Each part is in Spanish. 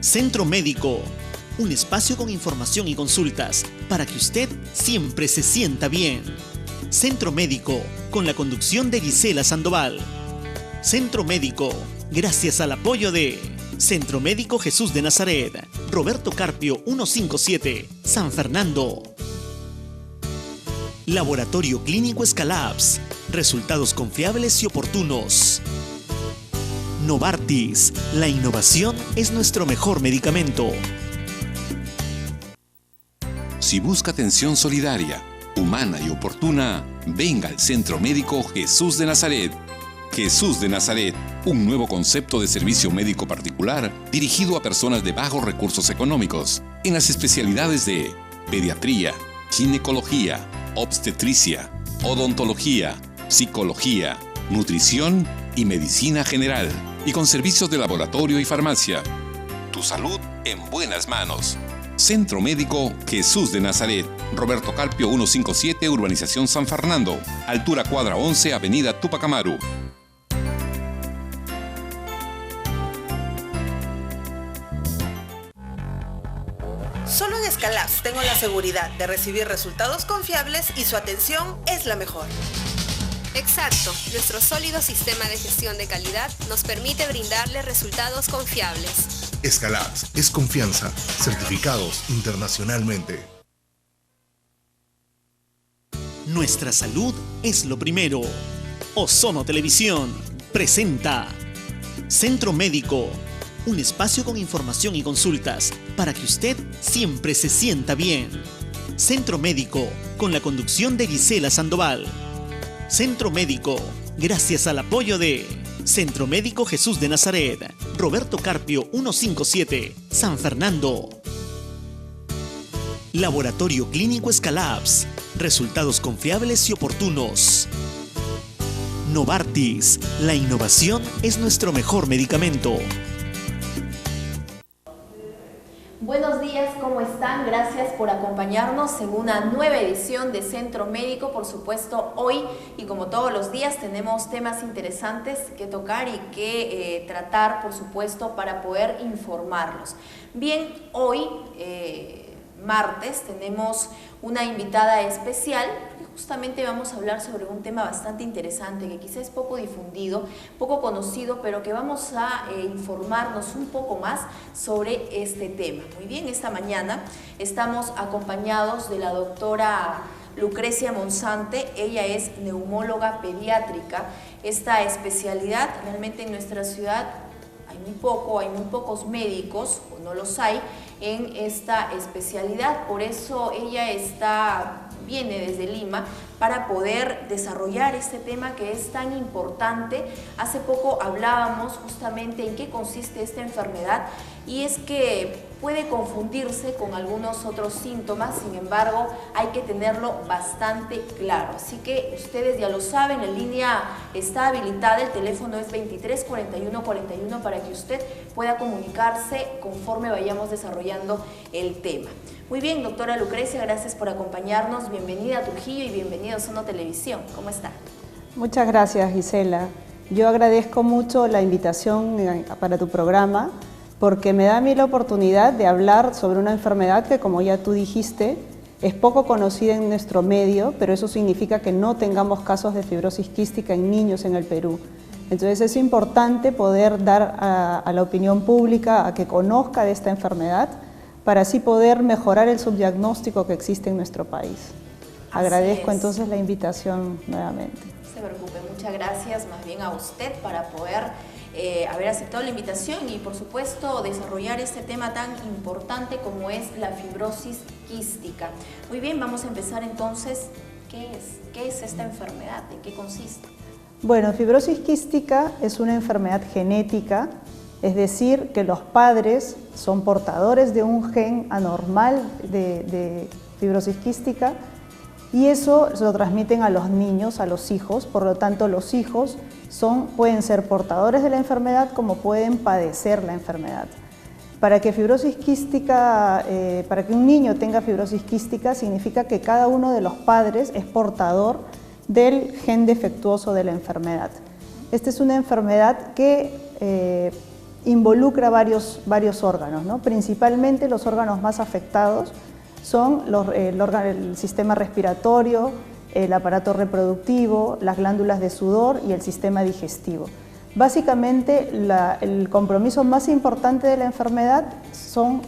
Centro Médico, un espacio con información y consultas para que usted siempre se sienta bien. Centro Médico, con la conducción de Gisela Sandoval. Centro Médico, gracias al apoyo de Centro Médico Jesús de Nazaret, Roberto Carpio 157, San Fernando. Laboratorio Clínico Escalabs, resultados confiables y oportunos. Novartis, la innovación es nuestro mejor medicamento. Si busca atención solidaria, humana y oportuna, venga al Centro Médico Jesús de Nazaret. Jesús de Nazaret, un nuevo concepto de servicio médico particular dirigido a personas de bajos recursos económicos, en las especialidades de pediatría, ginecología, obstetricia, odontología, psicología, nutrición y medicina general, y con servicios de laboratorio y farmacia. Tu salud en buenas manos. Centro Médico Jesús de Nazaret, Roberto Carpio 157, Urbanización San Fernando, altura cuadra 11, Avenida Túpac Amaru. Solo en Escalabs tengo la seguridad de recibir resultados confiables y su atención es la mejor. Exacto, nuestro sólido sistema de gestión de calidad nos permite brindarle resultados confiables. Escalabs es confianza, certificados internacionalmente. Nuestra salud es lo primero. Ozono Televisión presenta Centro Médico, un espacio con información y consultas para que usted siempre se sienta bien. Centro Médico, con la conducción de Gisela Sandoval. Centro Médico, gracias al apoyo de Centro Médico Jesús de Nazaret, Roberto Carpio 157, San Fernando. Laboratorio Clínico Escalabs, resultados confiables y oportunos. Novartis, la innovación es nuestro mejor medicamento. Buenos días, ¿cómo están? Gracias por acompañarnos en una nueva edición de Centro Médico. Por supuesto, hoy y como todos los días tenemos temas interesantes que tocar y que tratar, por supuesto, para poder informarlos. Bien, hoy, martes, tenemos una invitada especial. Justamente vamos a hablar sobre un tema bastante interesante que quizás es poco difundido, poco conocido, pero que vamos a informarnos un poco más sobre este tema. Muy bien, esta mañana estamos acompañados de la doctora Lucrecia Monsante. Ella es neumóloga pediátrica. Esta especialidad realmente en nuestra ciudad hay muy pocos médicos, o no los hay, en esta especialidad. Por eso ella viene desde Lima para poder desarrollar este tema que es tan importante. Hace poco hablábamos justamente en qué consiste esta enfermedad y es que puede confundirse con algunos otros síntomas, sin embargo hay que tenerlo bastante claro. Así que ustedes ya lo saben, la línea está habilitada, el teléfono es 23 41 41 para que usted pueda comunicarse conforme vayamos desarrollando el tema. Muy bien, doctora Lucrecia, gracias por acompañarnos. Bienvenida a Trujillo y bienvenido a Ozono Televisión. ¿Cómo está? Muchas gracias, Gisela. Yo agradezco mucho la invitación para tu programa porque me da a mí la oportunidad de hablar sobre una enfermedad que, como ya tú dijiste, es poco conocida en nuestro medio, pero eso significa que no tengamos casos de fibrosis quística en niños en el Perú. Entonces es importante poder dar a la opinión pública a que conozca de esta enfermedad para así poder mejorar el subdiagnóstico que existe en nuestro país. Agradezco entonces la invitación nuevamente. No se preocupe, muchas gracias más bien a usted para poder haber aceptado la invitación y por supuesto desarrollar este tema tan importante como es la fibrosis quística. Muy bien, vamos a empezar entonces. ¿Qué es esta enfermedad? ¿En qué consiste? Bueno, fibrosis quística es una enfermedad genética, es decir, que los padres son portadores de un gen anormal de fibrosis quística y eso se lo transmiten a los niños, a los hijos. Por lo tanto, los hijos pueden ser portadores de la enfermedad como pueden padecer la enfermedad. Para que un niño tenga fibrosis quística significa que cada uno de los padres es portador del gen defectuoso de la enfermedad. Esta es una enfermedad que involucra varios órganos, ¿no? Principalmente los órganos más afectados son el sistema respiratorio, el aparato reproductivo, las glándulas de sudor y el sistema digestivo. Básicamente, el compromiso más importante de la enfermedad son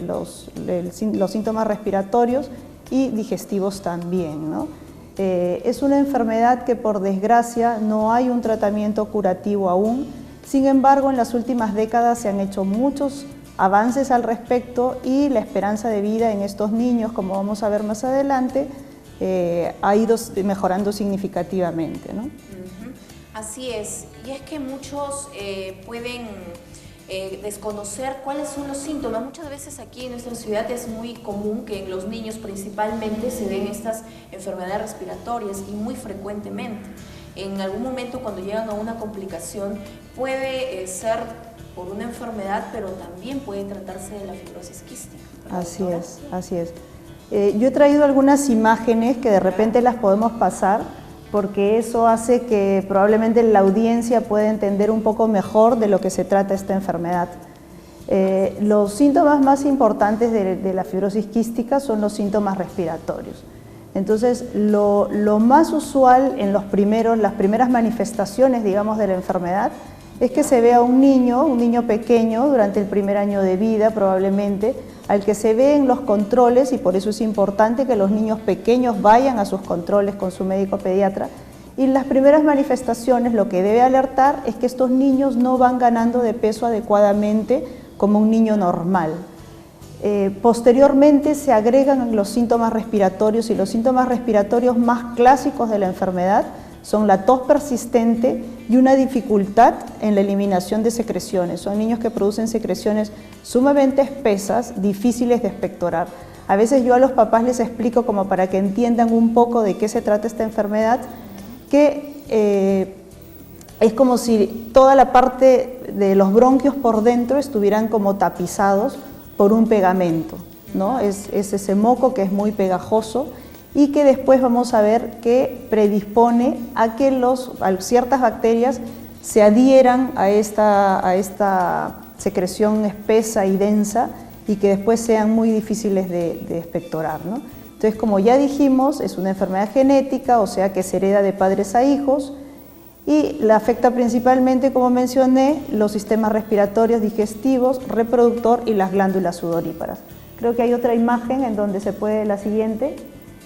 los síntomas respiratorios y digestivos también, ¿no? Es una enfermedad que, por desgracia, no hay un tratamiento curativo aún. Sin embargo, en las últimas décadas se han hecho muchos avances al respecto y la esperanza de vida en estos niños, como vamos a ver más adelante, ha ido mejorando significativamente, ¿no? Así es, y es que muchos pueden desconocer cuáles son los síntomas. Muchas veces aquí en nuestra ciudad es muy común que en los niños principalmente se den estas enfermedades respiratorias y muy frecuentemente. En algún momento, cuando llegan a una complicación, puede ser por una enfermedad, pero también puede tratarse de la fibrosis quística. Así es, así es. Yo he traído algunas imágenes que de repente las podemos pasar, porque eso hace que probablemente la audiencia pueda entender un poco mejor de lo que se trata esta enfermedad. Los síntomas más importantes de la fibrosis quística son los síntomas respiratorios. Entonces, lo más usual en las primeras manifestaciones, digamos, de la enfermedad es que se vea un niño pequeño durante el primer año de vida probablemente, al que se ve en los controles, y por eso es importante que los niños pequeños vayan a sus controles con su médico pediatra. Y en las primeras manifestaciones lo que debe alertar es que estos niños no van ganando de peso adecuadamente como un niño normal. Posteriormente se agregan los síntomas respiratorios, y los síntomas respiratorios más clásicos de la enfermedad son la tos persistente y una dificultad en la eliminación de secreciones. Son niños que producen secreciones sumamente espesas, difíciles de expectorar. A veces yo a los papás les explico, como para que entiendan un poco de qué se trata esta enfermedad, que es como si toda la parte de los bronquios por dentro estuvieran como tapizados por un pegamento, ¿no? Es ese moco que es muy pegajoso y que después vamos a ver que predispone a que ciertas bacterias se adhieran a esta secreción espesa y densa, y que después sean muy difíciles de expectorar, ¿no? Entonces, como ya dijimos, es una enfermedad genética, o sea que se hereda de padres a hijos, y la afecta principalmente, como mencioné, los sistemas respiratorios, digestivos, reproductor y las glándulas sudoríparas. Creo que hay otra imagen en donde se puede, la siguiente,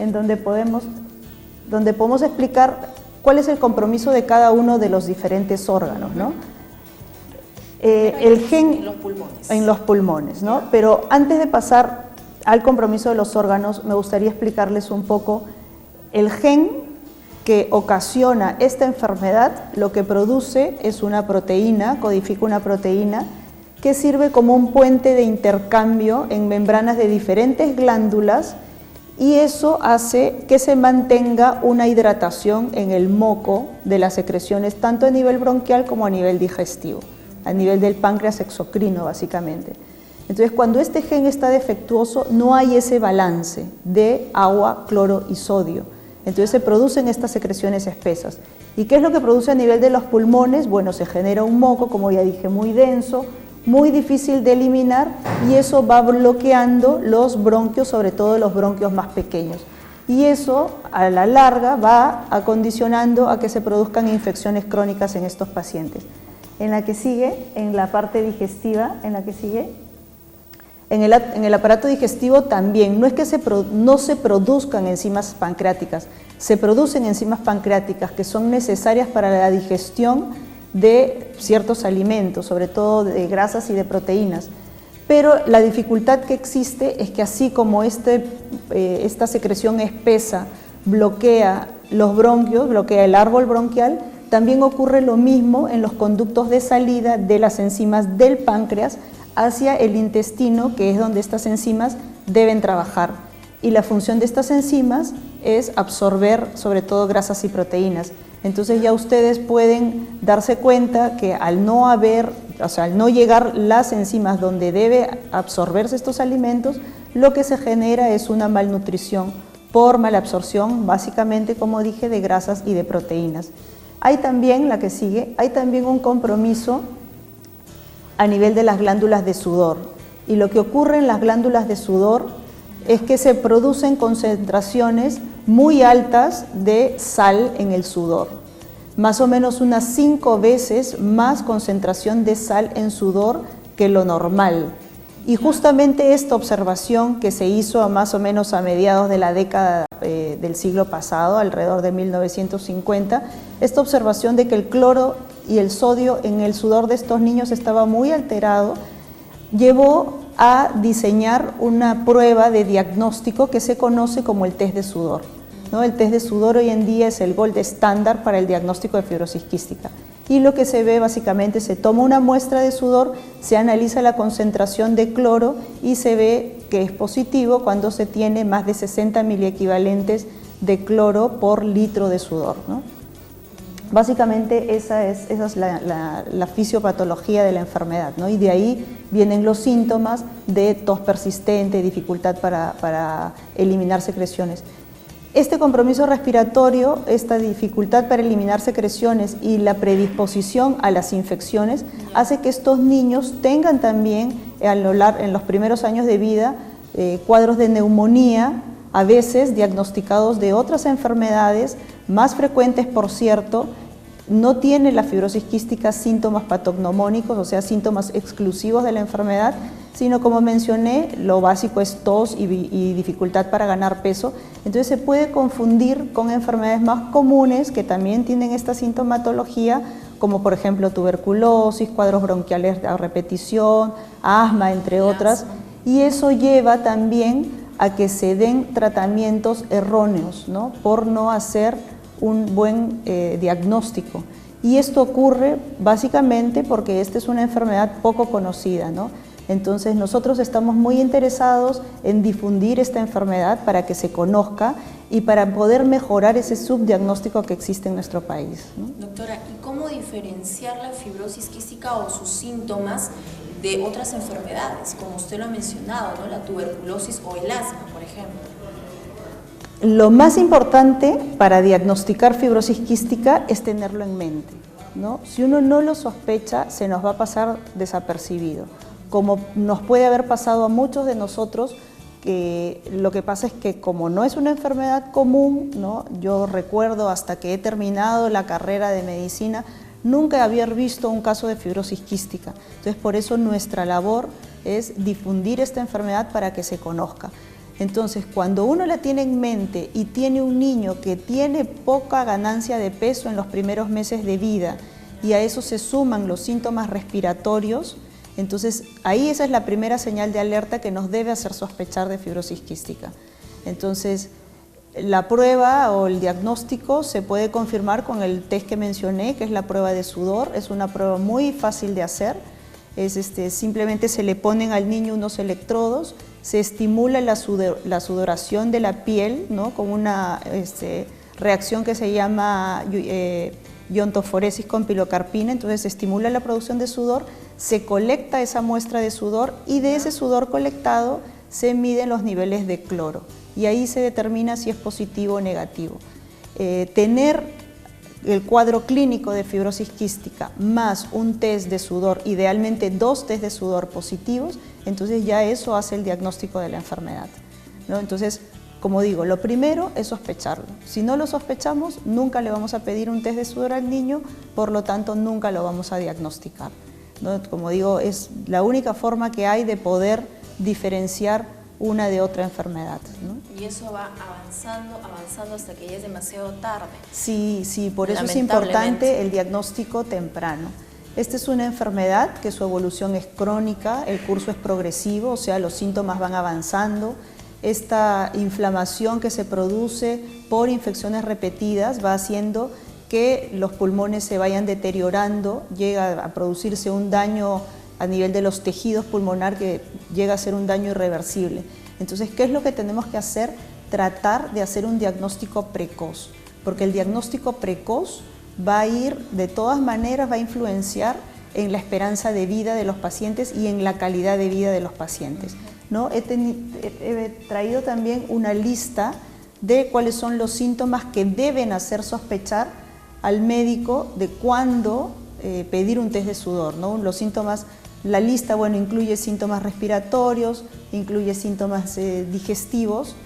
en donde podemos explicar cuál es el compromiso de cada uno de los diferentes órganos, ¿no? El gen en los pulmones, ¿no? Pero antes de pasar al compromiso de los órganos, me gustaría explicarles un poco el gen que ocasiona esta enfermedad. Lo que produce es una proteína, codifica una proteína que sirve como un puente de intercambio en membranas de diferentes glándulas, y eso hace que se mantenga una hidratación en el moco de las secreciones, tanto a nivel bronquial como a nivel digestivo, a nivel del páncreas exocrino básicamente. Entonces, cuando este gen está defectuoso, no hay ese balance de agua, cloro y sodio. Entonces se producen estas secreciones espesas. ¿Y qué es lo que produce a nivel de los pulmones? Bueno, se genera un moco, como ya dije, muy denso, muy difícil de eliminar, y eso va bloqueando los bronquios, sobre todo los bronquios más pequeños. Y eso, a la larga, va acondicionando a que se produzcan infecciones crónicas en estos pacientes. En la que sigue, en la parte digestiva, en la que sigue, en el aparato digestivo también, no es que no se produzcan enzimas pancreáticas, se producen enzimas pancreáticas que son necesarias para la digestión de ciertos alimentos, sobre todo de grasas y de proteínas. Pero la dificultad que existe es que, así como esta secreción espesa bloquea los bronquios, bloquea el árbol bronquial, también ocurre lo mismo en los conductos de salida de las enzimas del páncreas hacia el intestino, que es donde estas enzimas deben trabajar. Y la función de estas enzimas es absorber sobre todo grasas y proteínas. Entonces ya ustedes pueden darse cuenta que al no llegar las enzimas donde debe absorberse estos alimentos, lo que se genera es una malnutrición por malabsorción, básicamente, como dije, de grasas y de proteínas. Hay también, la que sigue, hay también un compromiso a nivel de las glándulas de sudor. Y lo que ocurre en las glándulas de sudor es que se producen concentraciones muy altas de sal en el sudor. Más o menos unas 5 veces más concentración de sal en sudor que lo normal. Y justamente esta observación que se hizo más o menos a mediados de la década del siglo pasado, alrededor de 1950, esta observación de que el cloro y el sodio en el sudor de estos niños estaba muy alterado, llevó a diseñar una prueba de diagnóstico que se conoce como el test de sudor, ¿no? El test de sudor hoy en día es el gold estándar para el diagnóstico de fibrosis quística. Y lo que se ve básicamente, se toma una muestra de sudor, se analiza la concentración de cloro y se ve que es positivo cuando se tiene más de 60 miliequivalentes de cloro por litro de sudor, ¿no? Básicamente esa es la fisiopatología de la enfermedad, ¿no? Y de ahí vienen los síntomas de tos persistente, dificultad para eliminar secreciones. Este compromiso respiratorio, esta dificultad para eliminar secreciones y la predisposición a las infecciones hace que estos niños tengan también en los primeros años de vida cuadros de neumonía, a veces diagnosticados de otras enfermedades, más frecuentes por cierto. No tiene la fibrosis quística síntomas patognomónicos, o sea, síntomas exclusivos de la enfermedad, sino como mencioné, lo básico es tos y dificultad para ganar peso. Entonces se puede confundir con enfermedades más comunes que también tienen esta sintomatología, como por ejemplo tuberculosis, cuadros bronquiales a repetición, asma, entre otras, y eso lleva también a que se den tratamientos erróneos, ¿no? Por no hacer un buen diagnóstico. Y esto ocurre básicamente porque esta es una enfermedad poco conocida, ¿no? Entonces nosotros estamos muy interesados en difundir esta enfermedad para que se conozca y para poder mejorar ese subdiagnóstico que existe en nuestro país, ¿no? Doctora, ¿y cómo diferenciar la fibrosis quística o sus síntomas de otras enfermedades, como usted lo ha mencionado, ¿no? La tuberculosis o el asma, por ejemplo? Lo más importante para diagnosticar fibrosis quística es tenerlo en mente, ¿no? Si uno no lo sospecha, se nos va a pasar desapercibido. Como nos puede haber pasado a muchos de nosotros, que lo que pasa es que como no es una enfermedad común, ¿no? Yo recuerdo hasta que he terminado la carrera de medicina, nunca había visto un caso de fibrosis quística. Entonces por eso nuestra labor es difundir esta enfermedad para que se conozca. Entonces, cuando uno la tiene en mente y tiene un niño que tiene poca ganancia de peso en los primeros meses de vida y a eso se suman los síntomas respiratorios, entonces ahí esa es la primera señal de alerta que nos debe hacer sospechar de fibrosis quística. Entonces, la prueba o el diagnóstico se puede confirmar con el test que mencioné, que es la prueba de sudor. Es una prueba muy fácil de hacer. Simplemente se le ponen al niño unos electrodos, se estimula la sudoración de la piel, ¿no? Con una reacción que se llama iontoforesis con pilocarpina. Entonces se estimula la producción de sudor, se colecta esa muestra de sudor y de ese sudor colectado se miden los niveles de cloro y ahí se determina si es positivo o negativo. Tener el cuadro clínico de fibrosis quística más un test de sudor, idealmente 2 test de sudor positivos, entonces ya eso hace el diagnóstico de la enfermedad, ¿no? Entonces, como digo, lo primero es sospecharlo. Si no lo sospechamos, nunca le vamos a pedir un test de sudor al niño, por lo tanto nunca lo vamos a diagnosticar, ¿no? Como digo, es la única forma que hay de poder diferenciar una de otra enfermedad, ¿no? Y eso va avanzando hasta que ya es demasiado tarde. Sí, por eso es importante el diagnóstico temprano. Esta es una enfermedad que su evolución es crónica, el curso es progresivo, o sea, los síntomas van avanzando. Esta inflamación que se produce por infecciones repetidas va haciendo que los pulmones se vayan deteriorando, llega a producirse un daño a nivel de los tejidos pulmonar que llega a ser un daño irreversible. Entonces, ¿qué es lo que tenemos que hacer? Tratar de hacer un diagnóstico precoz, porque el diagnóstico precoz va a ir, de todas maneras, va a influenciar en la esperanza de vida de los pacientes y en la calidad de vida de los pacientes, ¿no? He traído también una lista de cuáles son los síntomas que deben hacer sospechar al médico de cuándo pedir un test de sudor, ¿no? Los síntomas La lista, bueno, incluye síntomas respiratorios, incluye síntomas digestivos.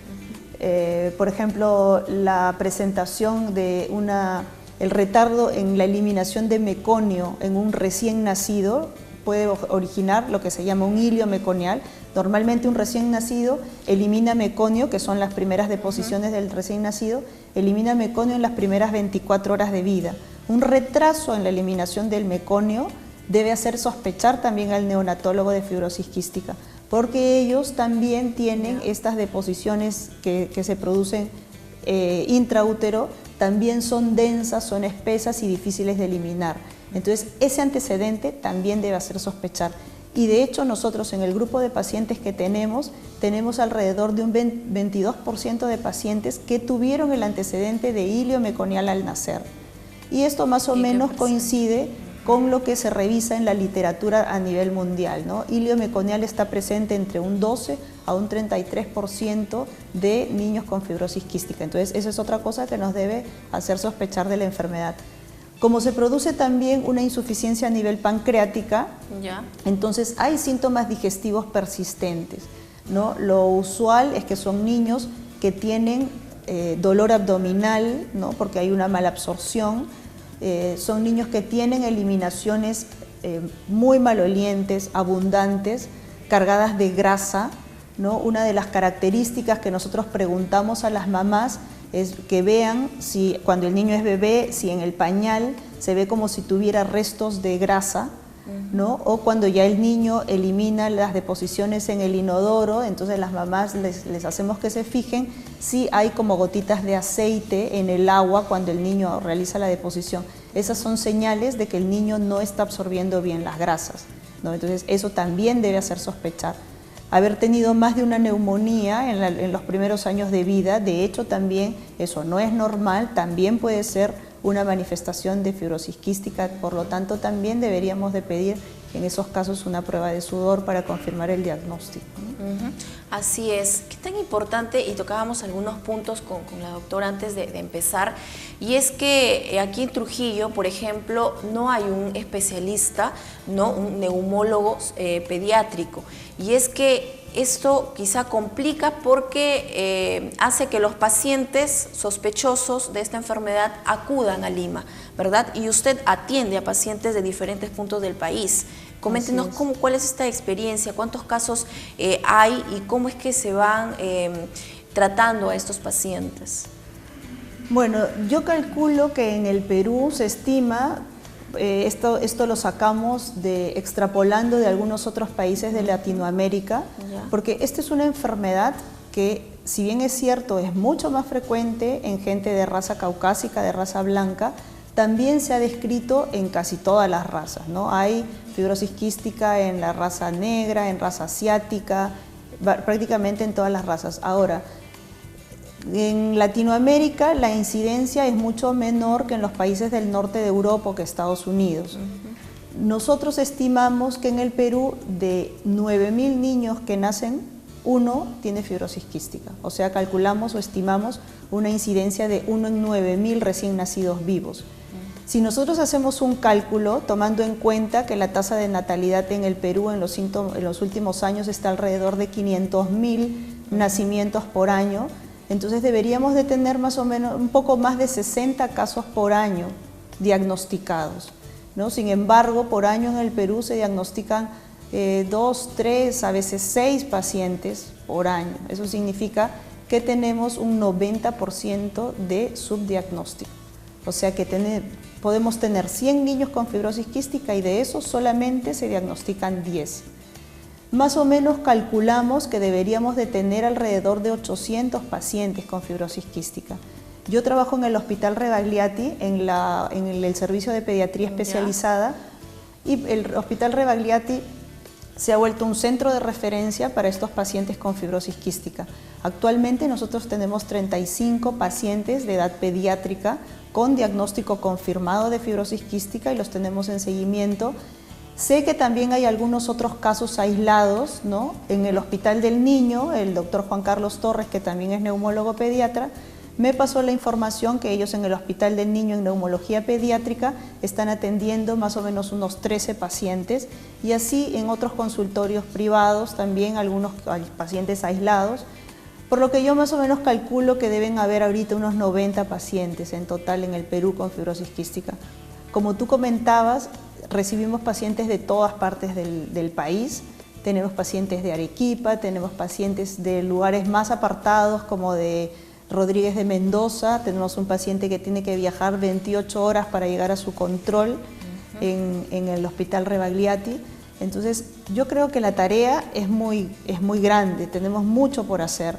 Por ejemplo, la presentación de el retardo en la eliminación de meconio en un recién nacido puede originar lo que se llama un hilio meconial. Normalmente un recién nacido elimina meconio, que son las primeras deposiciones del recién nacido, elimina meconio en las primeras 24 horas de vida. Un retraso en la eliminación del meconio debe hacer sospechar también al neonatólogo de fibrosis quística, porque ellos también tienen estas deposiciones que se producen intraútero, también son densas, son espesas y difíciles de eliminar. Entonces, ese antecedente también debe hacer sospechar. Y de hecho, nosotros en el grupo de pacientes que tenemos alrededor de un 22% de pacientes que tuvieron el antecedente de hilio meconial al nacer. Y esto más o menos coincide con lo que se revisa en la literatura a nivel mundial, ¿no? Hilio meconial está presente entre un 12 a un 33% de niños con fibrosis quística. Entonces, esa es otra cosa que nos debe hacer sospechar de la enfermedad. Como se produce también una insuficiencia a nivel pancreática, entonces hay síntomas digestivos persistentes, ¿no? Lo usual es que son niños que tienen dolor abdominal, ¿no? Porque hay una malabsorción. Son niños que tienen eliminaciones muy malolientes, abundantes, cargadas de grasa, ¿no? Una de las características que nosotros preguntamos a las mamás es que vean si cuando el niño es bebé, si en el pañal se ve como si tuviera restos de grasa, ¿no? O cuando ya el niño elimina las deposiciones en el inodoro, entonces las mamás les hacemos que se fijen si hay como gotitas de aceite en el agua cuando el niño realiza la deposición. Esas son señales de que el niño no está absorbiendo bien las grasas, ¿no? Entonces eso también debe hacer sospechar. Haber tenido más de una neumonía en los primeros años de vida, de hecho también eso no es normal, también puede ser una manifestación de fibrosis quística, por lo tanto también deberíamos de pedir en esos casos una prueba de sudor para confirmar el diagnóstico, ¿no? Así es. ¿Qué tan importante? Y tocábamos algunos puntos con la doctora antes de empezar, y es que aquí en Trujillo, por ejemplo, no hay un especialista, ¿no? Un neumólogo pediátrico, y es que esto quizá complica porque hace que los pacientes sospechosos de esta enfermedad acudan a Lima, ¿verdad? Y usted atiende a pacientes de diferentes puntos del país. Coméntenos cuál es esta experiencia, cuántos casos hay y cómo es que se van tratando a estos pacientes. Bueno, yo calculo que en el Perú se estima, esto lo sacamos extrapolando de algunos otros países de Latinoamérica, porque esta es una enfermedad que, si bien es cierto, es mucho más frecuente en gente de raza caucásica, de raza blanca, también se ha descrito en casi todas las razas, ¿no? Hay fibrosis quística en la raza negra, en raza asiática, prácticamente en todas las razas. Ahora, en Latinoamérica la incidencia es mucho menor que en los países del norte de Europa o que Estados Unidos. Nosotros estimamos que en el Perú, de 9.000 niños que nacen, uno tiene fibrosis quística. O sea, calculamos o estimamos una incidencia de 1 en 9.000 recién nacidos vivos. Si nosotros hacemos un cálculo, tomando en cuenta que la tasa de natalidad en el Perú en los últimos años está alrededor de 500.000 nacimientos por año, entonces deberíamos de tener más o menos un poco más de 60 casos por año diagnosticados, ¿no? Sin embargo, por año en el Perú se diagnostican 2, 3, a veces 6 pacientes por año. Eso significa que tenemos un 90% de subdiagnóstico. O sea que podemos tener 100 niños con fibrosis quística y de esos solamente se diagnostican 10. Más o menos calculamos que deberíamos de tener alrededor de 800 pacientes con fibrosis quística. Yo trabajo en el Hospital Rebagliati, en el servicio de pediatría especializada, y el Hospital Rebagliati se ha vuelto un centro de referencia para estos pacientes con fibrosis quística. Actualmente nosotros tenemos 35 pacientes de edad pediátrica con diagnóstico confirmado de fibrosis quística y los tenemos en seguimiento. Sé que también hay algunos otros casos aislados, ¿no? En el Hospital del Niño, el doctor Juan Carlos Torres, que también es neumólogo pediatra, me pasó la información que ellos en el Hospital del Niño en neumología pediátrica están atendiendo más o menos unos 13 pacientes y así en otros consultorios privados también algunos pacientes aislados, por lo que yo más o menos calculo que deben haber ahorita unos 90 pacientes en total en el Perú con fibrosis quística. Como tú comentabas, recibimos pacientes de todas partes del país. Tenemos pacientes de Arequipa, tenemos pacientes de lugares más apartados como de Rodríguez de Mendoza, tenemos un paciente que tiene que viajar 28 horas para llegar a su control en el Hospital Rebagliati. Entonces yo creo que la tarea es muy grande, tenemos mucho por hacer.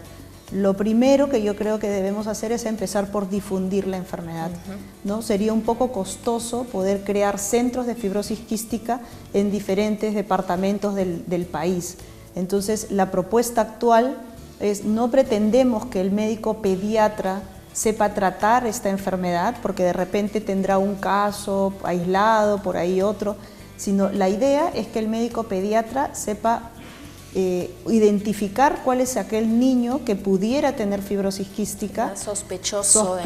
Lo primero que yo creo que debemos hacer es empezar por difundir la enfermedad, ¿no? Sería un poco costoso poder crear centros de fibrosis quística en diferentes departamentos del país. Entonces, la propuesta actual es, no pretendemos que el médico pediatra sepa tratar esta enfermedad, porque de repente tendrá un caso aislado, por ahí otro, sino la idea es que el médico pediatra sepa identificar cuál es aquel niño que pudiera tener fibrosis quística, sospechoso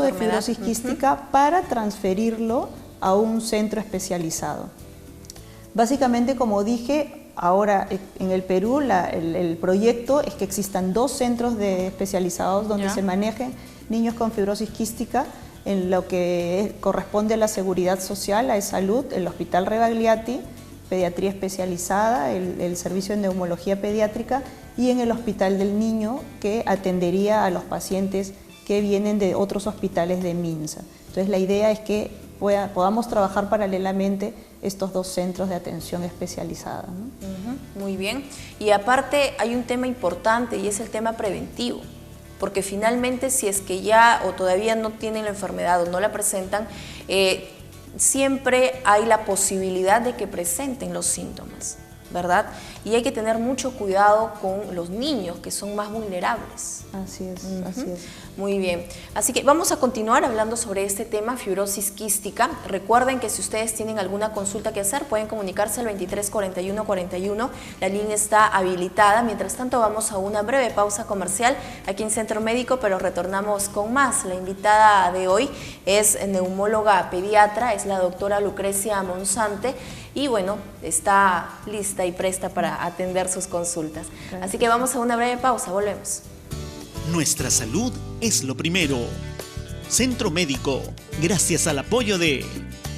de fibrosis quística, para transferirlo a un centro especializado. Básicamente, como dije, ahora en el Perú el proyecto es que existan 2 centros especializados donde se manejen niños con fibrosis quística en lo que corresponde a la seguridad social, a salud, el Hospital Rebagliati, pediatría especializada, el servicio de neumología pediátrica, y en el Hospital del Niño, que atendería a los pacientes que vienen de otros hospitales de Minsa. Entonces la idea es que podamos trabajar paralelamente estos 2 centros de atención especializada, ¿no? Muy bien. Y aparte hay un tema importante y es el tema preventivo, porque finalmente si es que ya o todavía no tienen la enfermedad o no la presentan, siempre hay la posibilidad de que presenten los síntomas, ¿verdad? Y hay que tener mucho cuidado con los niños, que son más vulnerables. Así es, así es. Muy bien. Así que vamos a continuar hablando sobre este tema, fibrosis quística. Recuerden que si ustedes tienen alguna consulta que hacer, pueden comunicarse al 23 41 41. La línea está habilitada. Mientras tanto, vamos a una breve pausa comercial aquí en Centro Médico, pero retornamos con más. La invitada de hoy es neumóloga pediatra, es la doctora Lucrecia Monzante, y bueno, está lista y presta para atender sus consultas. Gracias. Así que vamos a una breve pausa, volvemos. Nuestra salud es lo primero. Centro Médico, gracias al apoyo de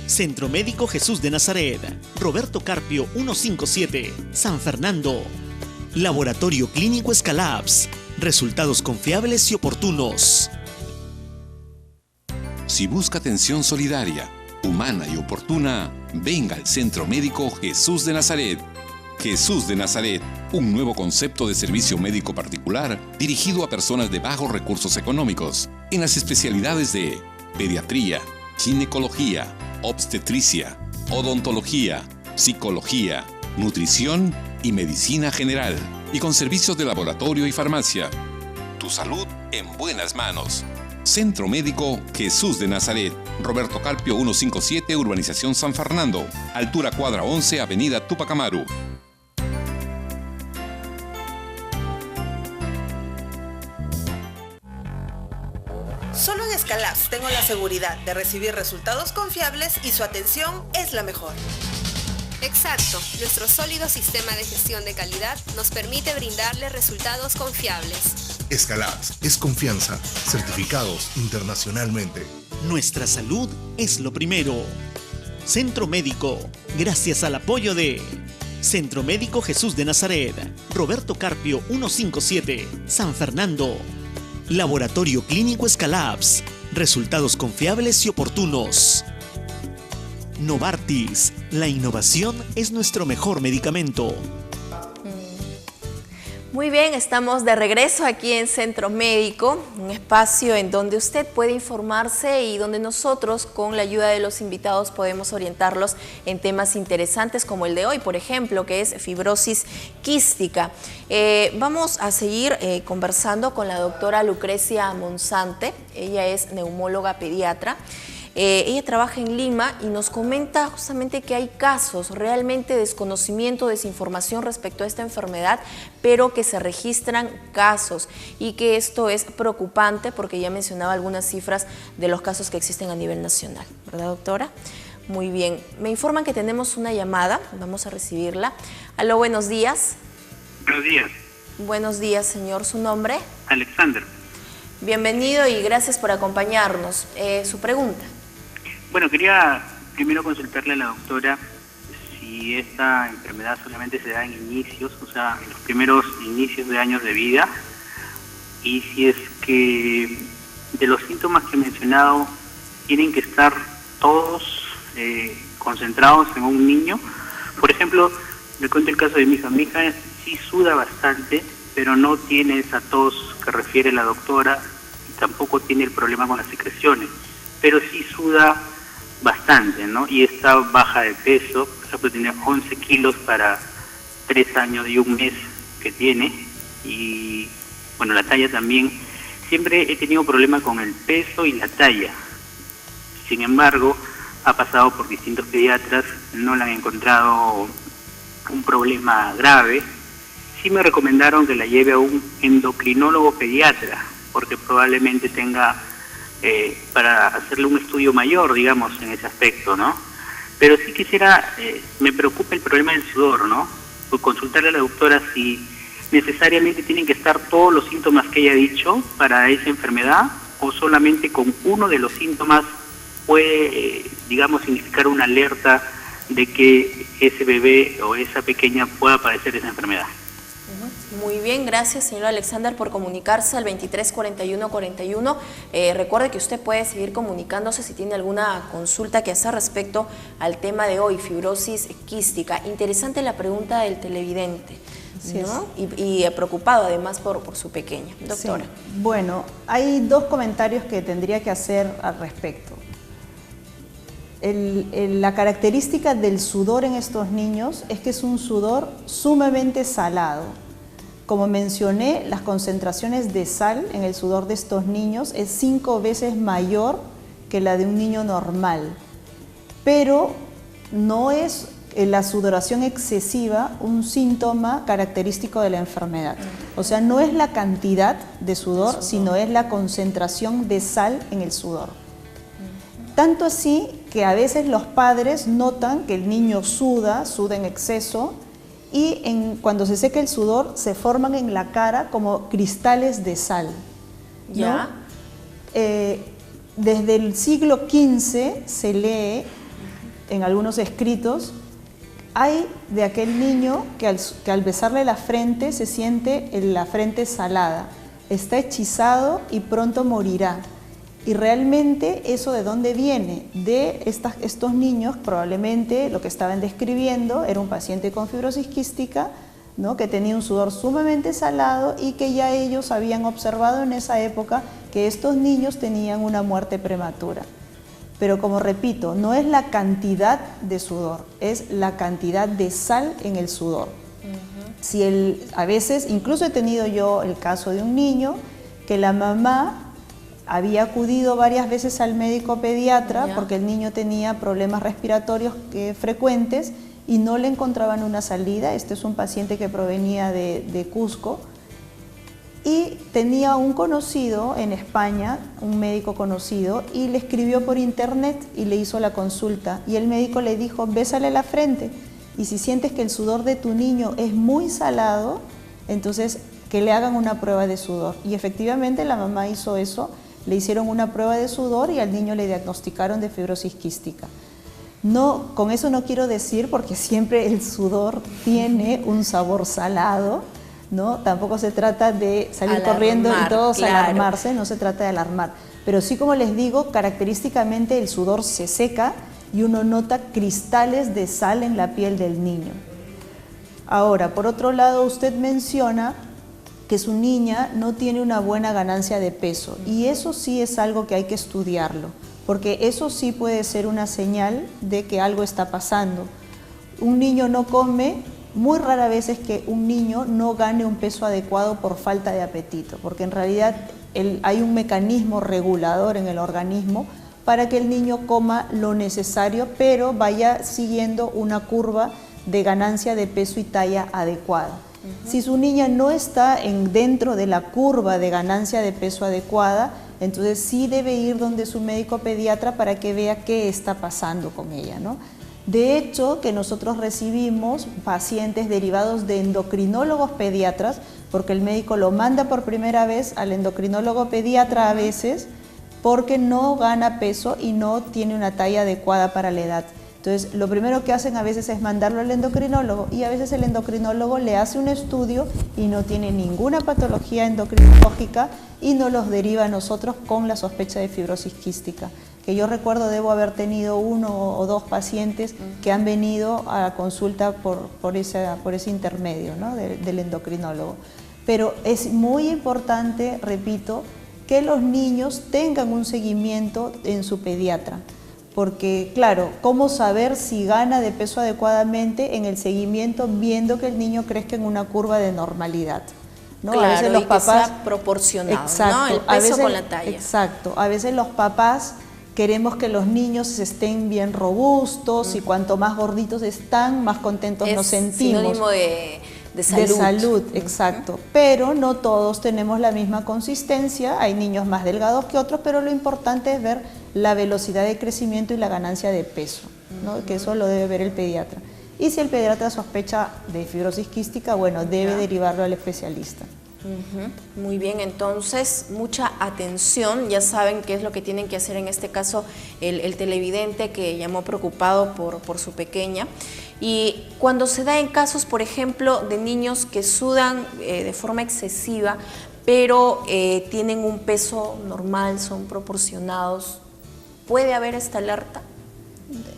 Centro Médico Jesús de Nazaret, Roberto Carpio 157, San Fernando. Laboratorio Clínico Escalabs, resultados confiables y oportunos. Si busca atención solidaria, humana y oportuna, venga al Centro Médico Jesús de Nazaret. Jesús de Nazaret, un nuevo concepto de servicio médico particular dirigido a personas de bajos recursos económicos, en las especialidades de pediatría, ginecología, obstetricia, odontología, psicología, nutrición y medicina general, y con servicios de laboratorio y farmacia. Tu salud en buenas manos. Centro Médico Jesús de Nazaret, Roberto Carpio 157, Urbanización San Fernando, altura cuadra 11, Avenida Tupac Amaru. Solo en Escalabs tengo la seguridad de recibir resultados confiables y su atención es la mejor. Exacto, nuestro sólido sistema de gestión de calidad nos permite brindarle resultados confiables. Escalabs es confianza, certificados internacionalmente. Nuestra salud es lo primero. Centro Médico, gracias al apoyo de Centro Médico Jesús de Nazaret, Roberto Carpio 157, San Fernando. Laboratorio Clínico Escalabs, resultados confiables y oportunos. Novartis, la innovación es nuestro mejor medicamento. Muy bien, estamos de regreso aquí en Centro Médico, un espacio en donde usted puede informarse y donde nosotros, con la ayuda de los invitados, podemos orientarlos en temas interesantes como el de hoy, por ejemplo, que es fibrosis quística. Vamos a seguir conversando con la doctora Lucrecia Monzante. Ella es neumóloga pediatra. Ella trabaja en Lima y nos comenta justamente que hay casos, realmente desconocimiento, desinformación respecto a esta enfermedad, pero que se registran casos y que esto es preocupante porque ya mencionaba algunas cifras de los casos que existen a nivel nacional, ¿verdad, doctora? Muy bien, me informan que tenemos una llamada, vamos a recibirla. Aló, buenos días. Buenos días. Buenos días, señor. ¿Su nombre? Alexander. Bienvenido y gracias por acompañarnos. Su pregunta. Bueno, quería primero consultarle a la doctora si esta enfermedad solamente se da en inicios, o sea, en los primeros inicios de años de vida, y si es que de los síntomas que he mencionado tienen que estar todos concentrados en un niño. Por ejemplo, le cuento el caso de mi hija. Mi hija sí suda bastante, pero no tiene esa tos que refiere la doctora y tampoco tiene el problema con las secreciones, pero sí suda bastante, ¿no? Y está baja de peso. Por ejemplo, tiene 11 kilos para 3 años y 1 mes que tiene, y bueno, la talla también. Siempre he tenido problemas con el peso y la talla. Sin embargo, ha pasado por distintos pediatras, no le han encontrado un problema grave. Sí me recomendaron que la lleve a un endocrinólogo pediatra, porque probablemente tenga para hacerle un estudio mayor, digamos, en ese aspecto, ¿no? Pero sí quisiera, me preocupa el problema del sudor, ¿no? Por consultarle a la doctora si necesariamente tienen que estar todos los síntomas que ella ha dicho para esa enfermedad, o solamente con uno de los síntomas puede, digamos, significar una alerta de que ese bebé o esa pequeña pueda padecer esa enfermedad. Muy bien, gracias, señor Alexander, por comunicarse al 234141. Recuerde que usted puede seguir comunicándose si tiene alguna consulta que hacer respecto al tema de hoy, fibrosis quística. Interesante la pregunta del televidente, ¿no? Y preocupado además por su pequeña. Doctora. Sí. Bueno, hay 2 comentarios que tendría que hacer al respecto. La característica del sudor en estos niños es que es un sudor sumamente salado. Como mencioné, las concentraciones de sal en el sudor de estos niños es 5 veces mayor que la de un niño normal, pero no es la sudoración excesiva un síntoma característico de la enfermedad. O sea, no es la cantidad de sudor, sino es la concentración de sal en el sudor. Tanto así que a veces los padres notan que el niño suda en exceso, y cuando se seca el sudor se forman en la cara como cristales de sal, ¿no? ¿Ya? Desde el siglo XV se lee en algunos escritos, hay de aquel niño que al besarle la frente se siente la frente salada, está hechizado y pronto morirá. Y realmente eso ¿de dónde viene? De estos niños, probablemente lo que estaban describiendo era un paciente con fibrosis quística, ¿no? Que tenía un sudor sumamente salado y que ya ellos habían observado en esa época que estos niños tenían una muerte prematura. Pero como repito, no es la cantidad de sudor, es la cantidad de sal en el sudor. A veces, incluso he tenido yo el caso de un niño que la mamá había acudido varias veces al médico pediatra porque el niño tenía problemas respiratorios frecuentes y no le encontraban una salida. Este es un paciente que provenía de Cusco y tenía un conocido en España, un médico conocido, y le escribió por internet y le hizo la consulta. Y el médico le dijo, bésale la frente y si sientes que el sudor de tu niño es muy salado, entonces que le hagan una prueba de sudor. Y efectivamente la mamá hizo eso. Le hicieron una prueba de sudor y al niño le diagnosticaron de fibrosis quística. No, con eso no quiero decir, porque siempre el sudor tiene un sabor salado, ¿no? Tampoco se trata de salir corriendo y todos alarmarse, no se trata de alarmar. Pero sí, como les digo, característicamente el sudor se seca y uno nota cristales de sal en la piel del niño. Ahora, por otro lado, usted menciona que su niña no tiene una buena ganancia de peso, y eso sí es algo que hay que estudiarlo, porque eso sí puede ser una señal de que algo está pasando. Un niño no come, muy rara vez es que un niño no gane un peso adecuado por falta de apetito, porque en realidad hay un mecanismo regulador en el organismo para que el niño coma lo necesario, pero vaya siguiendo una curva de ganancia de peso y talla adecuada. Si su niña no está dentro de la curva de ganancia de peso adecuada, entonces sí debe ir donde su médico pediatra para que vea qué está pasando con ella, ¿no? De hecho, que nosotros recibimos pacientes derivados de endocrinólogos pediatras, porque el médico lo manda por primera vez al endocrinólogo pediatra a veces, porque no gana peso y no tiene una talla adecuada para la edad. Entonces, lo primero que hacen a veces es mandarlo al endocrinólogo, y a veces el endocrinólogo le hace un estudio y no tiene ninguna patología endocrinológica y nos los deriva a nosotros con la sospecha de fibrosis quística. Que yo recuerdo, debo haber tenido 1 o 2 pacientes que han venido a la consulta por ese intermedio, ¿no? del endocrinólogo. Pero es muy importante, repito, que los niños tengan un seguimiento en su pediatra. Porque, claro, ¿cómo saber si gana de peso adecuadamente en el seguimiento viendo que el niño crezca en una curva de normalidad? ¿No? Claro, a veces los papás, que sea proporcionado, exacto, ¿no? El peso a veces, con la talla. Exacto. A veces los papás queremos que los niños estén bien robustos y cuanto más gorditos están, más contentos nos sentimos. Es sinónimo de salud. De salud, exacto. Pero no todos tenemos la misma consistencia, hay niños más delgados que otros, pero lo importante es ver la velocidad de crecimiento y la ganancia de peso, ¿no? Que eso lo debe ver el pediatra. Y si el pediatra sospecha de fibrosis quística, bueno, debe derivarlo al especialista. Muy bien, entonces mucha atención, ya saben qué es lo que tienen que hacer en este caso el televidente que llamó preocupado por su pequeña. Y cuando se da en casos, por ejemplo, de niños que sudan de forma excesiva, pero tienen un peso normal, son proporcionados, ¿puede haber esta alerta?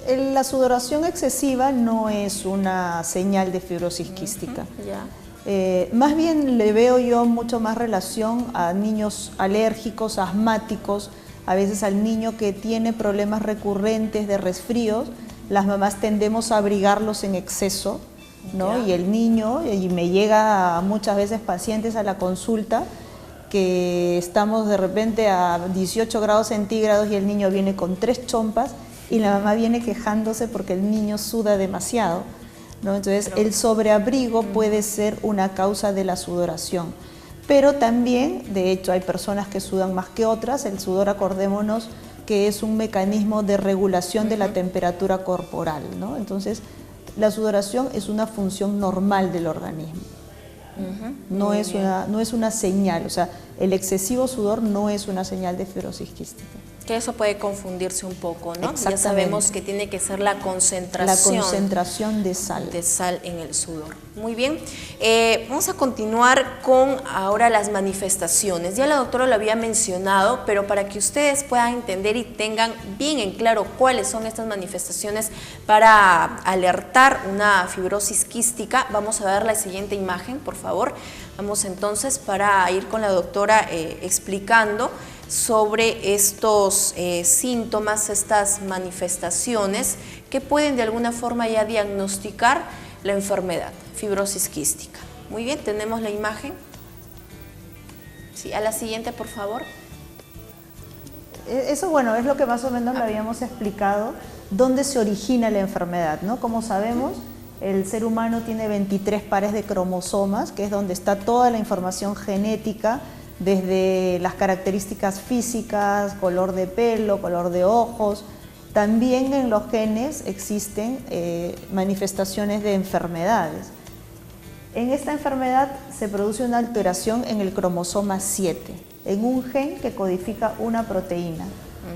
La sudoración excesiva no es una señal de fibrosis quística. Más bien le veo yo mucho más relación a niños alérgicos, asmáticos, a veces al niño que tiene problemas recurrentes de resfríos. Las mamás tendemos a abrigarlos en exceso, ¿no? Y el niño, y me llega muchas veces pacientes a la consulta que estamos de repente a 18 grados centígrados y el niño viene con 3 chompas y la mamá viene quejándose porque el niño suda demasiado, ¿no? Entonces el sobreabrigo puede ser una causa de la sudoración. Pero también, de hecho, hay personas que sudan más que otras. El sudor, acordémonos, que es un mecanismo de regulación de la temperatura corporal, ¿no? Entonces, la sudoración es una función normal del organismo. No es una señal, o sea, el excesivo sudor no es una señal de fibrosis quística. Que eso puede confundirse un poco, ¿no? Ya sabemos que tiene que ser la concentración de sal. De sal en el sudor. Muy bien. Vamos a continuar con ahora las manifestaciones. Ya la doctora lo había mencionado, pero para que ustedes puedan entender y tengan bien en claro cuáles son estas manifestaciones para alertar una fibrosis quística, vamos a ver la siguiente imagen, por favor. Vamos entonces para ir con la doctora explicando sobre estos síntomas, estas manifestaciones que pueden de alguna forma ya diagnosticar la enfermedad, fibrosis quística. Muy bien, tenemos la imagen. Sí, a la siguiente, por favor. Eso, bueno, es lo que más o menos le habíamos explicado, dónde se origina la enfermedad, ¿no? Como sabemos, el ser humano tiene 23 pares de cromosomas, que es donde está toda la información genética, desde las características físicas, color de pelo, color de ojos. También en los genes existen manifestaciones de enfermedades. En esta enfermedad se produce una alteración en el cromosoma 7, en un gen que codifica una proteína.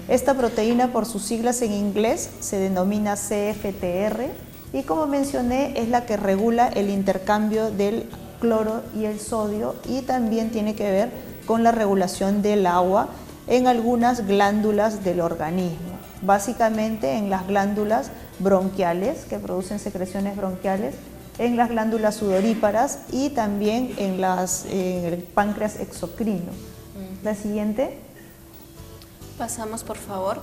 Esta proteína, por sus siglas en inglés, se denomina CFTR y, como mencioné, es la que regula el intercambio del cloro y el sodio y también tiene que ver con la regulación del agua en algunas glándulas del organismo, básicamente en las glándulas bronquiales, que producen secreciones bronquiales, en las glándulas sudoríparas y también en el páncreas exocrino. La siguiente. Pasamos, por favor.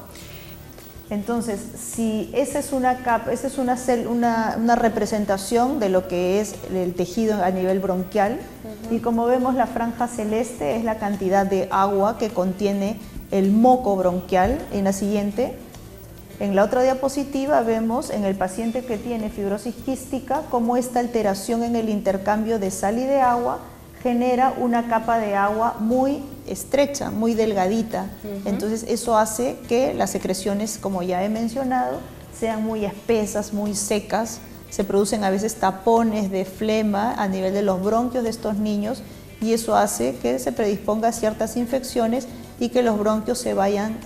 Entonces, si esa es una capa, esa es una representación de lo que es el tejido a nivel bronquial, y como vemos, la franja celeste es la cantidad de agua que contiene el moco bronquial. En la siguiente, en la otra diapositiva, vemos en el paciente que tiene fibrosis quística cómo esta alteración en el intercambio de sal y de agua genera una capa de agua muy estrecha, muy delgadita. Entonces eso hace que las secreciones, como ya he mencionado, sean muy espesas, muy secas. Se producen a veces tapones de flema a nivel de los bronquios de estos niños y eso hace que se predisponga a ciertas infecciones y que los bronquios se vayan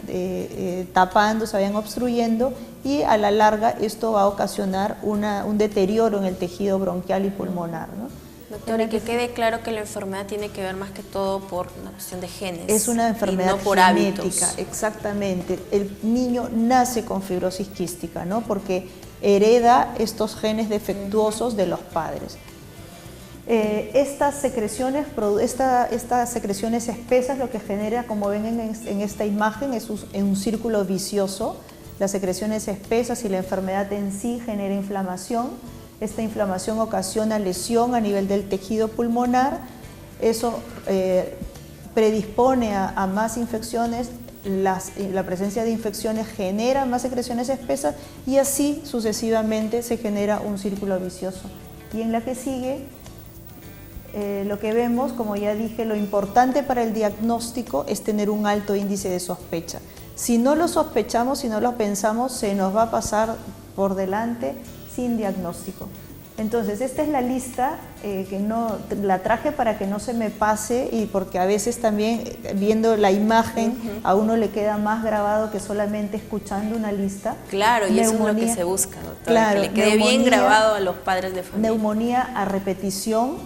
tapando, se vayan obstruyendo y a la larga esto va a ocasionar un deterioro en el tejido bronquial y pulmonar, ¿no? Doctora, y que quede claro que la enfermedad tiene que ver más que todo por una cuestión de genes. Es una enfermedad y no por genética, hábitos. exactamente. El niño nace con fibrosis quística, ¿no? Porque hereda estos genes defectuosos de los padres. Estas secreciones espesas lo que genera, como ven en esta imagen, es un círculo vicioso. Las secreciones espesas y la enfermedad en sí genera inflamación. Esta inflamación ocasiona lesión a nivel del tejido pulmonar. Eso predispone a más infecciones. La presencia de infecciones genera más secreciones espesas y así sucesivamente se genera un círculo vicioso. Y en la que sigue, lo que vemos, como ya dije, lo importante para el diagnóstico es tener un alto índice de sospecha. Si no lo sospechamos, si no lo pensamos, se nos va a pasar por delante sin diagnóstico. Entonces, esta es la lista que no la traje para que no se me pase y porque a veces también viendo la imagen a uno le queda más grabado que solamente escuchando una lista. Claro, y eso es lo que se busca, doctora, claro, que le quede bien grabado a los padres de familia. Neumonía a repetición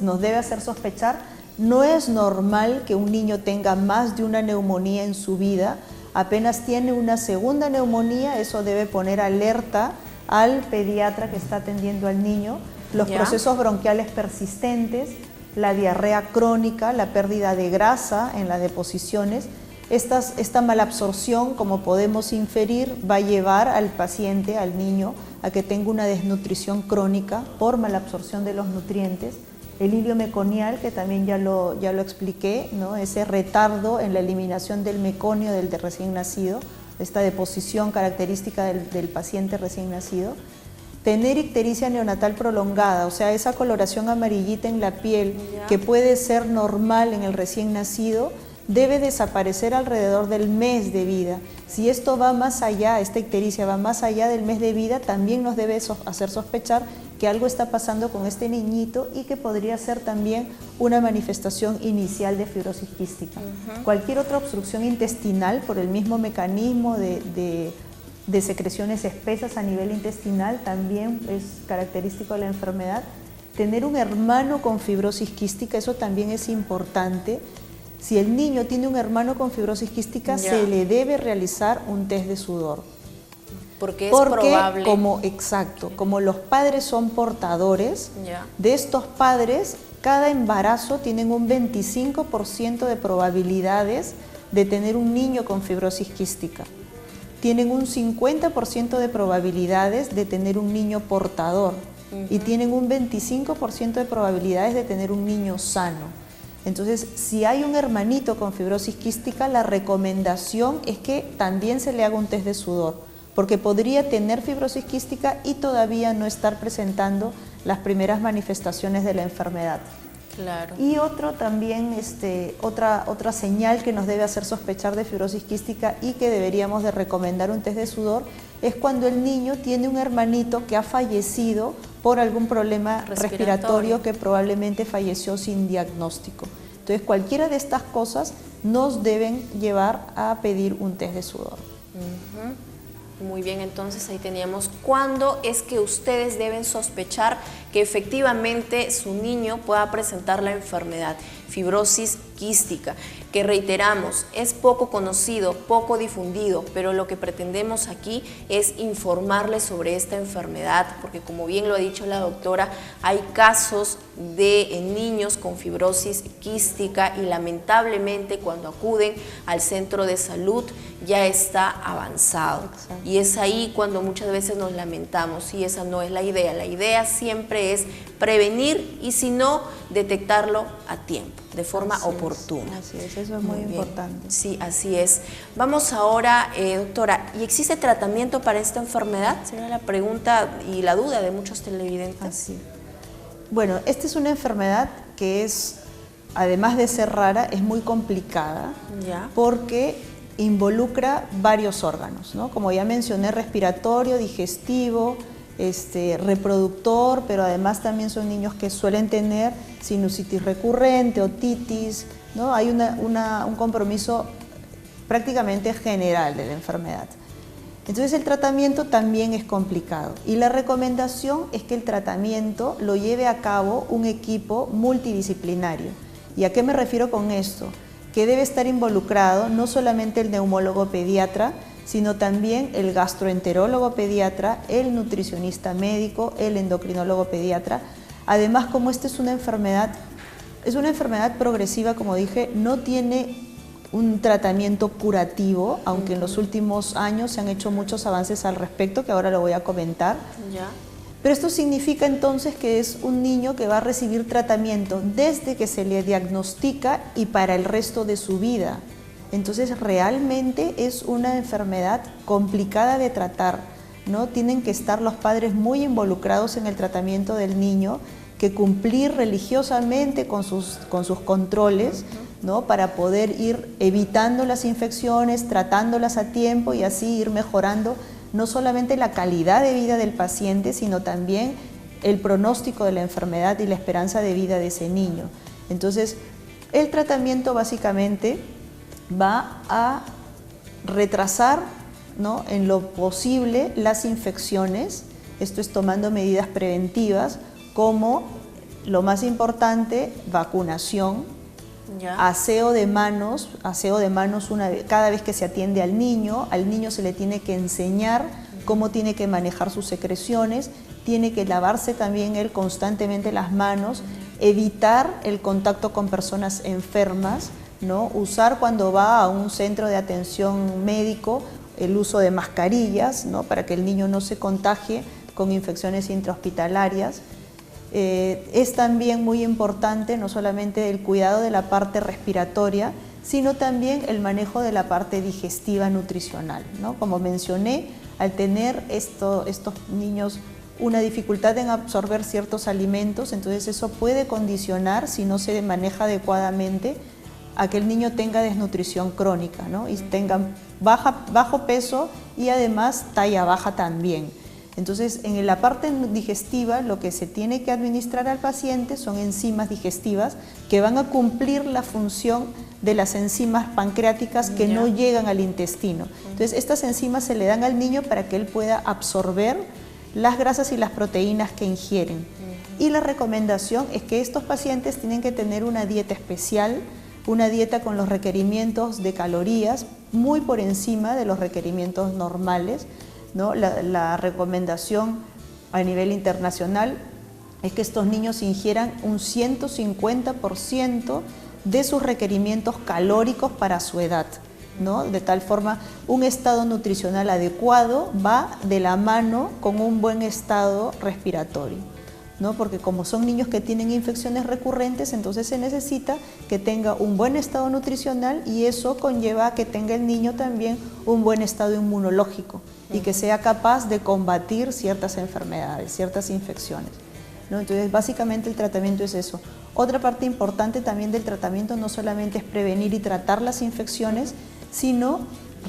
nos debe hacer sospechar. No es normal que un niño tenga más de una neumonía en su vida. Apenas tiene una segunda neumonía, eso debe poner alerta al pediatra que está atendiendo al niño. Los procesos bronquiales persistentes, la diarrea crónica, la pérdida de grasa en las deposiciones, esta malabsorción, como podemos inferir, va a llevar al paciente, al niño, a que tenga una desnutrición crónica por malabsorción de los nutrientes. El hilio meconial, que también ya lo expliqué, ¿no? Ese retardo en la eliminación del meconio del recién nacido, esta deposición característica del paciente recién nacido. Tener ictericia neonatal prolongada, o sea, esa coloración amarillita en la piel que puede ser normal en el recién nacido, debe desaparecer alrededor del mes de vida. Si esto va más allá, esta ictericia va más allá del mes de vida, también nos debe hacer sospechar que algo está pasando con este niñito y que podría ser también una manifestación inicial de fibrosis quística. Cualquier otra obstrucción intestinal por el mismo mecanismo de secreciones espesas a nivel intestinal también es característico de la enfermedad. Tener un hermano con fibrosis quística, eso también es importante. Si el niño tiene un hermano con fibrosis quística, se le debe realizar un test de sudor. Porque probable. Como los padres son portadores, de estos padres, cada embarazo tienen un 25% de probabilidades de tener un niño con fibrosis quística. Tienen un 50% de probabilidades de tener un niño portador y tienen un 25% de probabilidades de tener un niño sano. Entonces, si hay un hermanito con fibrosis quística, la recomendación es que también se le haga un test de sudor, porque podría tener fibrosis quística y todavía no estar presentando las primeras manifestaciones de la enfermedad. Claro. Y otra señal que nos debe hacer sospechar de fibrosis quística y que deberíamos de recomendar un test de sudor es cuando el niño tiene un hermanito que ha fallecido por algún problema respiratorio que probablemente falleció sin diagnóstico. Entonces, cualquiera de estas cosas nos deben llevar a pedir un test de sudor. Muy bien, entonces ahí teníamos cuándo es que ustedes deben sospechar que efectivamente su niño pueda presentar la enfermedad, fibrosis quística, que reiteramos, es poco conocido, poco difundido, pero lo que pretendemos aquí es informarles sobre esta enfermedad, porque como bien lo ha dicho la doctora, hay casos de niños niños con fibrosis quística y lamentablemente cuando acuden al centro de salud ya está avanzado. Exacto. Y es ahí cuando muchas veces nos lamentamos y esa no es la idea. La idea siempre es prevenir y si no, detectarlo a tiempo, de forma oportuna. Así es, eso es muy importante. Sí, así es. Vamos ahora, doctora, ¿y existe tratamiento para esta enfermedad? Sería la pregunta y la duda de muchos televidentes. Así. Bueno, esta es una enfermedad que es, además de ser rara, es muy complicada porque involucra varios órganos, ¿no? Como ya mencioné, respiratorio, digestivo, reproductor, pero además también son niños que suelen tener sinusitis recurrente, otitis, ¿no? Hay un compromiso prácticamente general de la enfermedad. Entonces el tratamiento también es complicado y la recomendación es que el tratamiento lo lleve a cabo un equipo multidisciplinario. ¿Y a qué me refiero con esto? Que debe estar involucrado no solamente el neumólogo pediatra, sino también el gastroenterólogo pediatra, el nutricionista médico, el endocrinólogo pediatra. Además, como esta es una enfermedad progresiva, como dije, no tiene un tratamiento curativo, aunque en los últimos años se han hecho muchos avances al respecto, que ahora lo voy a comentar. Pero esto significa entonces que es un niño que va a recibir tratamiento desde que se le diagnostica y para el resto de su vida. Entonces realmente es una enfermedad complicada de tratar, ¿no? Tienen que estar los padres muy involucrados en el tratamiento del niño, que cumplir religiosamente con sus controles, ¿no? Para poder ir evitando las infecciones, tratándolas a tiempo y así ir mejorando no solamente la calidad de vida del paciente, sino también el pronóstico de la enfermedad y la esperanza de vida de ese niño. Entonces, el tratamiento básicamente va a retrasar, ¿no?, en lo posible las infecciones. Esto es tomando medidas preventivas como, lo más importante, vacunación, aseo de manos cada vez que se atiende al niño se le tiene que enseñar cómo tiene que manejar sus secreciones, tiene que lavarse también él constantemente las manos, evitar el contacto con personas enfermas, ¿no? Usar cuando va a un centro de atención médico el uso de mascarillas, ¿no?, para que el niño no se contagie con infecciones intrahospitalarias. Es también muy importante no solamente el cuidado de la parte respiratoria, sino también el manejo de la parte digestiva nutricional, ¿no? Como mencioné, al tener estos niños una dificultad en absorber ciertos alimentos, entonces eso puede condicionar, si no se maneja adecuadamente, a que el niño tenga desnutrición crónica, ¿no? Y tenga bajo peso y además talla baja también. Entonces, en la parte digestiva, lo que se tiene que administrar al paciente son enzimas digestivas que van a cumplir la función de las enzimas pancreáticas que no llegan al intestino. Entonces, estas enzimas se le dan al niño para que él pueda absorber las grasas y las proteínas que ingieren. Y la recomendación es que estos pacientes tienen que tener una dieta especial, una dieta con los requerimientos de calorías muy por encima de los requerimientos normales, ¿no? La recomendación a nivel internacional es que estos niños ingieran un 150% de sus requerimientos calóricos para su edad, ¿no? De tal forma, un estado nutricional adecuado va de la mano con un buen estado respiratorio, ¿no? Porque como son niños que tienen infecciones recurrentes, entonces se necesita que tenga un buen estado nutricional y eso conlleva a que tenga el niño también un buen estado inmunológico y que sea capaz de combatir ciertas enfermedades, ciertas infecciones, ¿no? Entonces, básicamente el tratamiento es eso. Otra parte importante también del tratamiento no solamente es prevenir y tratar las infecciones, sino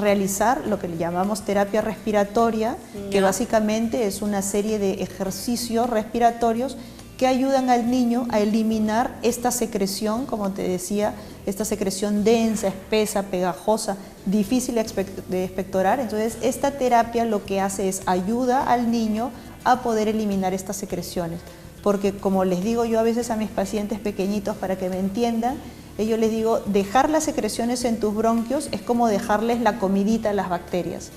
realizar lo que le llamamos terapia respiratoria, que básicamente es una serie de ejercicios respiratorios que ayudan al niño a eliminar esta secreción, como te decía, esta secreción densa, espesa, pegajosa, difícil de expectorar. Entonces, esta terapia lo que hace es ayuda al niño a poder eliminar estas secreciones. Porque, como les digo yo a veces a mis pacientes pequeñitos para que me entiendan, yo les digo, dejar las secreciones en tus bronquios es como dejarles la comidita a las bacterias.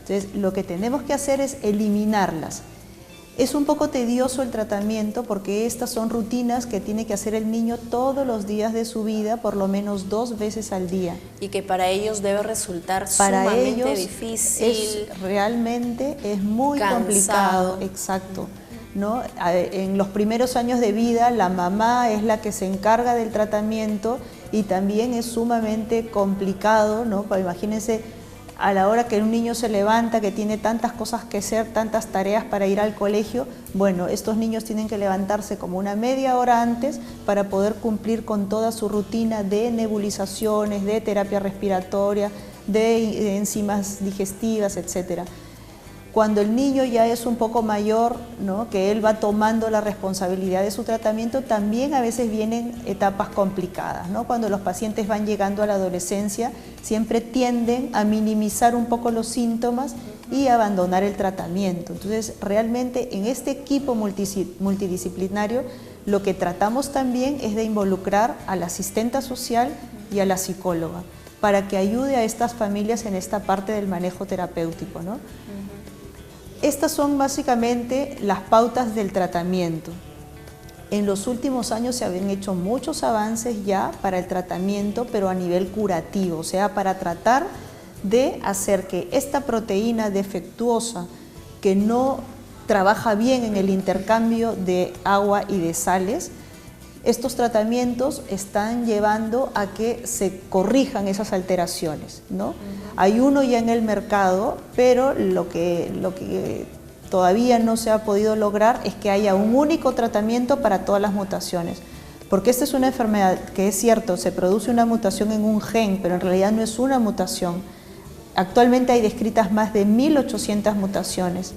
Entonces, lo que tenemos que hacer es eliminarlas. Es un poco tedioso el tratamiento porque estas son rutinas que tiene que hacer el niño todos los días de su vida, por lo menos 2 veces al día. Y que para ellos debe resultar para sumamente ellos difícil. Realmente es muy cansado. complicado, exacto. ¿No? En los primeros años de vida la mamá es la que se encarga del tratamiento y también es sumamente complicado, ¿no? Pues imagínense a la hora que un niño se levanta, que tiene tantas cosas que hacer, tantas tareas para ir al colegio, bueno, estos niños tienen que levantarse como una media hora antes para poder cumplir con toda su rutina de nebulizaciones, de terapia respiratoria, de enzimas digestivas, etcétera. Cuando el niño ya es un poco mayor, ¿no? Que él va tomando la responsabilidad de su tratamiento, también a veces vienen etapas complicadas, ¿no? Cuando los pacientes van llegando a la adolescencia, siempre tienden a minimizar un poco los síntomas y abandonar el tratamiento. Entonces, realmente en este equipo multidisciplinario, lo que tratamos también es de involucrar a la asistenta social y a la psicóloga, para que ayude a estas familias en esta parte del manejo terapéutico, ¿no? Estas son básicamente las pautas del tratamiento. En los últimos años se habían hecho muchos avances ya para el tratamiento, pero a nivel curativo, o sea, para tratar de hacer que esta proteína defectuosa que no trabaja bien en el intercambio de agua y de sales, estos tratamientos están llevando a que se corrijan esas alteraciones, ¿no? Hay uno ya en el mercado, pero lo que todavía no se ha podido lograr es que haya un único tratamiento para todas las mutaciones. Porque esta es una enfermedad que es cierto, se produce una mutación en un gen, pero en realidad no es una mutación. Actualmente hay descritas más de 1800 mutaciones,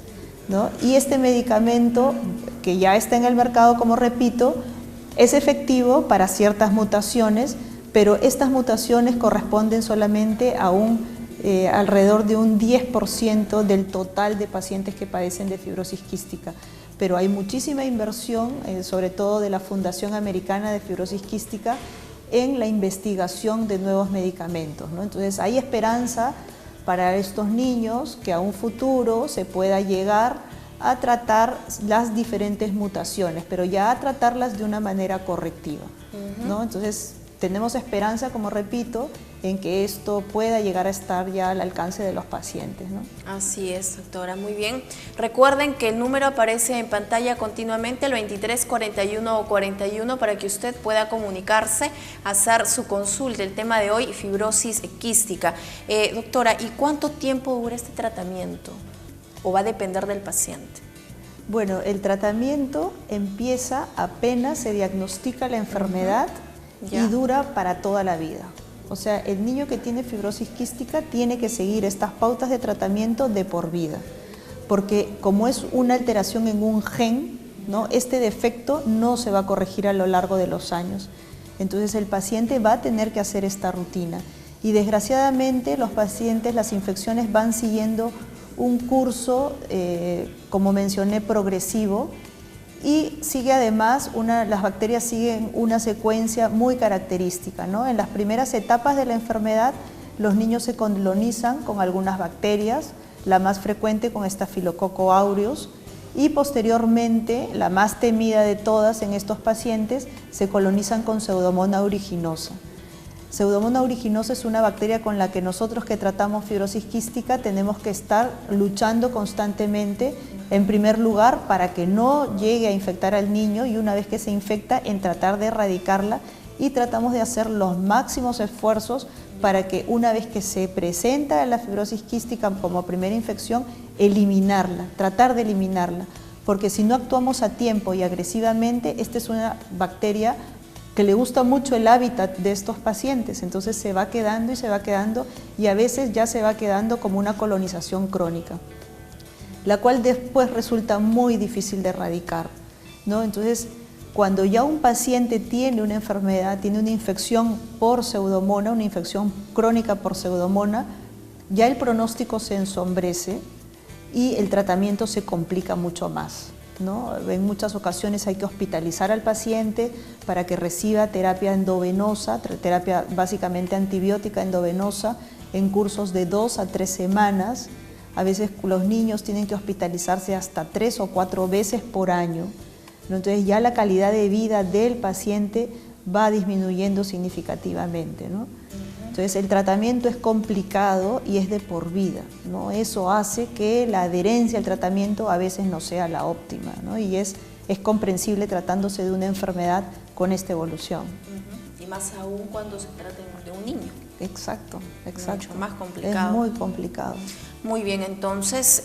¿no? Y este medicamento, que ya está en el mercado, como repito, es efectivo para ciertas mutaciones, pero estas mutaciones corresponden solamente a alrededor de un 10% del total de pacientes que padecen de fibrosis quística. Pero hay muchísima inversión, sobre todo de la Fundación Americana de Fibrosis Quística, en la investigación de nuevos medicamentos, ¿no? Entonces hay esperanza para estos niños que a un futuro se pueda llegar a tratar las diferentes mutaciones, pero ya a tratarlas de una manera correctiva, ¿no? Entonces tenemos esperanza, como repito, en que esto pueda llegar a estar ya al alcance de los pacientes, ¿no? Así es, doctora, muy bien. Recuerden que el número aparece en pantalla continuamente, el 234141, para que usted pueda comunicarse, hacer su consulta. El tema de hoy, fibrosis quística. Doctora, ¿y cuánto tiempo dura este tratamiento? ¿O va a depender del paciente? Bueno, el tratamiento empieza apenas se diagnostica la enfermedad y dura para toda la vida. O sea, el niño que tiene fibrosis quística tiene que seguir estas pautas de tratamiento de por vida, porque como es una alteración en un gen, ¿no? Este defecto no se va a corregir a lo largo de los años. Entonces el paciente va a tener que hacer esta rutina y desgraciadamente los pacientes, las infecciones van siguiendo un curso, como mencioné, progresivo, y sigue además, las bacterias siguen una secuencia muy característica, ¿no? En las primeras etapas de la enfermedad, los niños se colonizan con algunas bacterias, la más frecuente con Staphylococcus aureus, y posteriormente, la más temida de todas en estos pacientes, se colonizan con Pseudomonas aeruginosa. Pseudomonas aeruginosa es una bacteria con la que nosotros que tratamos fibrosis quística tenemos que estar luchando constantemente, en primer lugar, para que no llegue a infectar al niño y una vez que se infecta, en tratar de erradicarla, y tratamos de hacer los máximos esfuerzos para que una vez que se presenta la fibrosis quística como primera infección, eliminarla, tratar de eliminarla, porque si no actuamos a tiempo y agresivamente, esta es una bacteria que le gusta mucho el hábitat de estos pacientes, entonces se va quedando y se va quedando y a veces ya se va quedando como una colonización crónica, la cual después resulta muy difícil de erradicar, ¿no? Entonces, cuando ya un paciente tiene una enfermedad, tiene una infección por Pseudomonas, una infección crónica por Pseudomonas, ya el pronóstico se ensombrece y el tratamiento se complica mucho más, ¿no? En muchas ocasiones hay que hospitalizar al paciente para que reciba terapia endovenosa, terapia básicamente antibiótica endovenosa, en cursos de 2 a 3 semanas. A veces los niños tienen que hospitalizarse hasta 3 o 4 veces por año, ¿no? Entonces ya la calidad de vida del paciente va disminuyendo significativamente, ¿no? Entonces el tratamiento es complicado y es de por vida, ¿no? Eso hace que la adherencia al tratamiento a veces no sea la óptima, ¿no? Y es comprensible tratándose de una enfermedad con esta evolución. Y más aún cuando se trata de un niño. Exacto. Mucho más complicado. Es muy complicado. Muy bien, entonces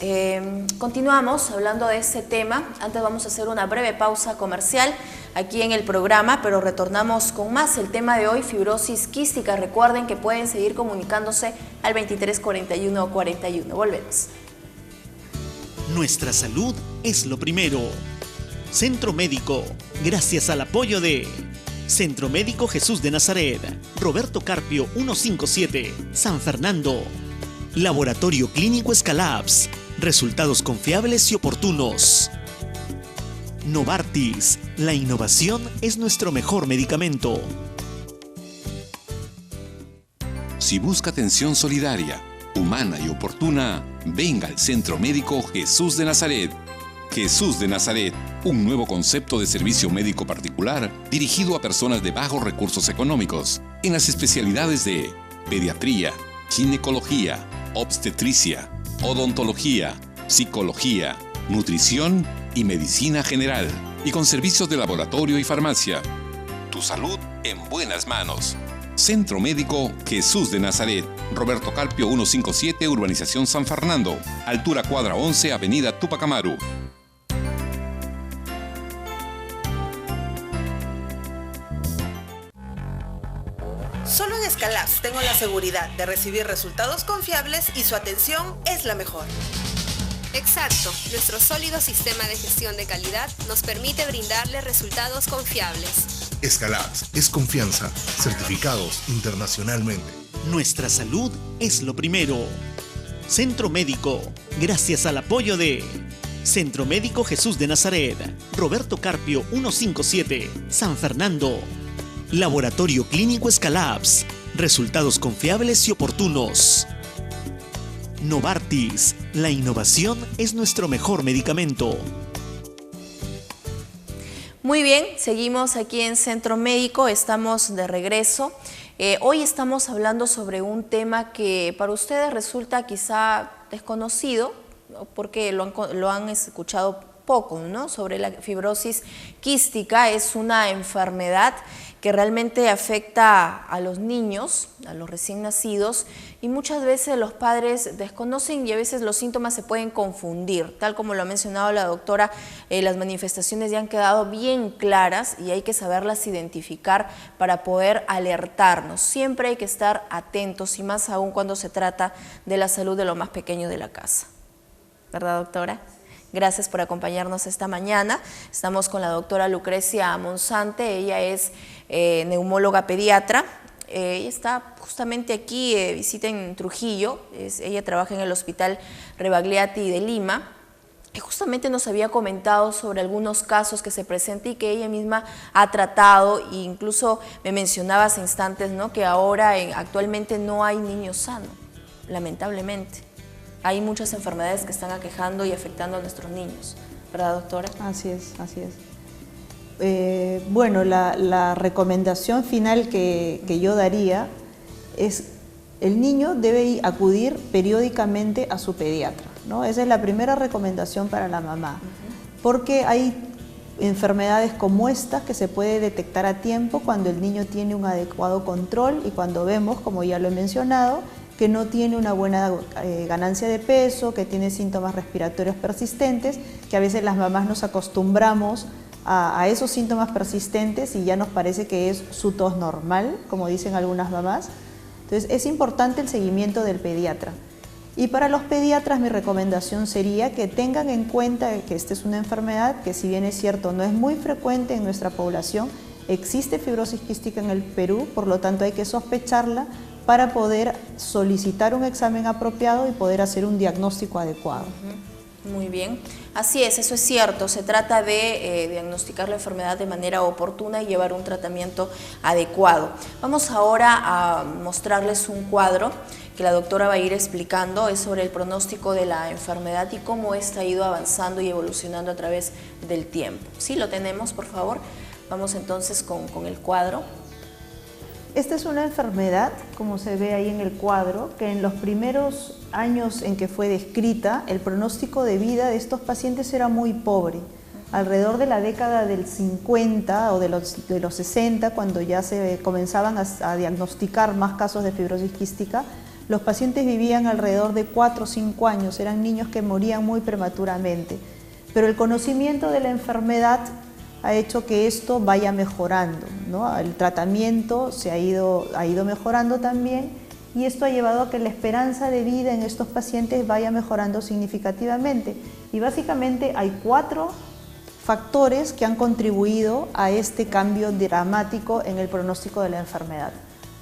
continuamos hablando de este tema. Antes vamos a hacer una breve pausa comercial aquí en el programa, pero retornamos con más. El tema de hoy, fibrosis quística. Recuerden que pueden seguir comunicándose al 234141. Volvemos. Nuestra salud es lo primero. Centro Médico, gracias al apoyo de Centro Médico Jesús de Nazaret, Roberto Carpio 157, San Fernando. Laboratorio Clínico Scalabs, resultados confiables y oportunos. Novartis, la innovación es nuestro mejor medicamento. Si busca atención solidaria, humana y oportuna, venga al Centro Médico Jesús de Nazaret. Jesús de Nazaret, un nuevo concepto de servicio médico particular dirigido a personas de bajos recursos económicos, en las especialidades de pediatría, ginecología, obstetricia, odontología, psicología, nutrición y medicina general, y con servicios de laboratorio y farmacia. Tu salud en buenas manos. Centro Médico Jesús de Nazaret, Roberto Carpio 157, Urbanización San Fernando, altura cuadra 11, Avenida Tupac Amaru. Solo en Scalabs tengo la seguridad de recibir resultados confiables y su atención es la mejor. Exacto, nuestro sólido sistema de gestión de calidad nos permite brindarle resultados confiables. Scalabs es confianza, certificados internacionalmente. Nuestra salud es lo primero. Centro Médico, gracias al apoyo de Centro Médico Jesús de Nazaret, Roberto Carpio 157, San Fernando. Laboratorio Clínico Scalabs, resultados confiables y oportunos. Novartis, la innovación es nuestro mejor medicamento. Muy bien, seguimos aquí en Centro Médico, estamos de regreso. Hoy estamos hablando sobre un tema que para ustedes resulta quizá desconocido, ¿no? Porque lo han escuchado poco, ¿no? Sobre la fibrosis quística. Es una enfermedad que realmente afecta a los niños, a los recién nacidos, y muchas veces los padres desconocen y a veces los síntomas se pueden confundir. Tal como lo ha mencionado la doctora, las manifestaciones ya han quedado bien claras y hay que saberlas identificar para poder alertarnos. Siempre hay que estar atentos y más aún cuando se trata de la salud de lo más pequeño de la casa. ¿Verdad, doctora? Gracias por acompañarnos esta mañana. Estamos con la doctora Lucrecia Monzante, ella es neumóloga pediatra. Ella está justamente aquí, visita en Trujillo, ella trabaja en el Hospital Rebagliati de Lima. Y justamente nos había comentado sobre algunos casos que se presentan y que ella misma ha tratado, e incluso me mencionaba hace instantes, ¿no? Que ahora actualmente no hay niños sanos, lamentablemente. Hay muchas enfermedades que están aquejando y afectando a nuestros niños, ¿verdad, doctora? Así es, así es. Bueno, la recomendación final que yo daría es: el niño debe acudir periódicamente a su pediatra, ¿no? Esa es la primera recomendación para la mamá, porque hay enfermedades como esta que se puede detectar a tiempo cuando el niño tiene un adecuado control y cuando vemos, como ya lo he mencionado, que no tiene una buena ganancia de peso, que tiene síntomas respiratorios persistentes, que a veces las mamás nos acostumbramos a esos síntomas persistentes y ya nos parece que es su tos normal, como dicen algunas mamás. Entonces es importante el seguimiento del pediatra. Y para los pediatras mi recomendación sería que tengan en cuenta que esta es una enfermedad que, si bien es cierto no es muy frecuente en nuestra población, existe fibrosis quística en el Perú, por lo tanto hay que sospecharla para poder solicitar un examen apropiado y poder hacer un diagnóstico adecuado. Muy bien, así es, eso es cierto, se trata de diagnosticar la enfermedad de manera oportuna y llevar un tratamiento adecuado. Vamos ahora a mostrarles un cuadro que la doctora va a ir explicando es sobre el pronóstico de la enfermedad y cómo esta ha ido avanzando y evolucionando a través del tiempo. Sí, lo tenemos, por favor. Vamos entonces con el cuadro. Esta es una enfermedad, como se ve ahí en el cuadro, que en los primeros años en que fue descrita, el pronóstico de vida de estos pacientes era muy pobre. Alrededor de la década del 50 o de los 60, cuando ya se comenzaban a diagnosticar más casos de fibrosis quística, los pacientes vivían alrededor de 4 o 5 años, eran niños que morían muy prematuramente. Pero el conocimiento de la enfermedad ha hecho que esto vaya mejorando, ¿no? El tratamiento ha ido mejorando también, y esto ha llevado a que la esperanza de vida en estos pacientes vaya mejorando significativamente. Y básicamente hay 4 factores que han contribuido a este cambio dramático en el pronóstico de la enfermedad.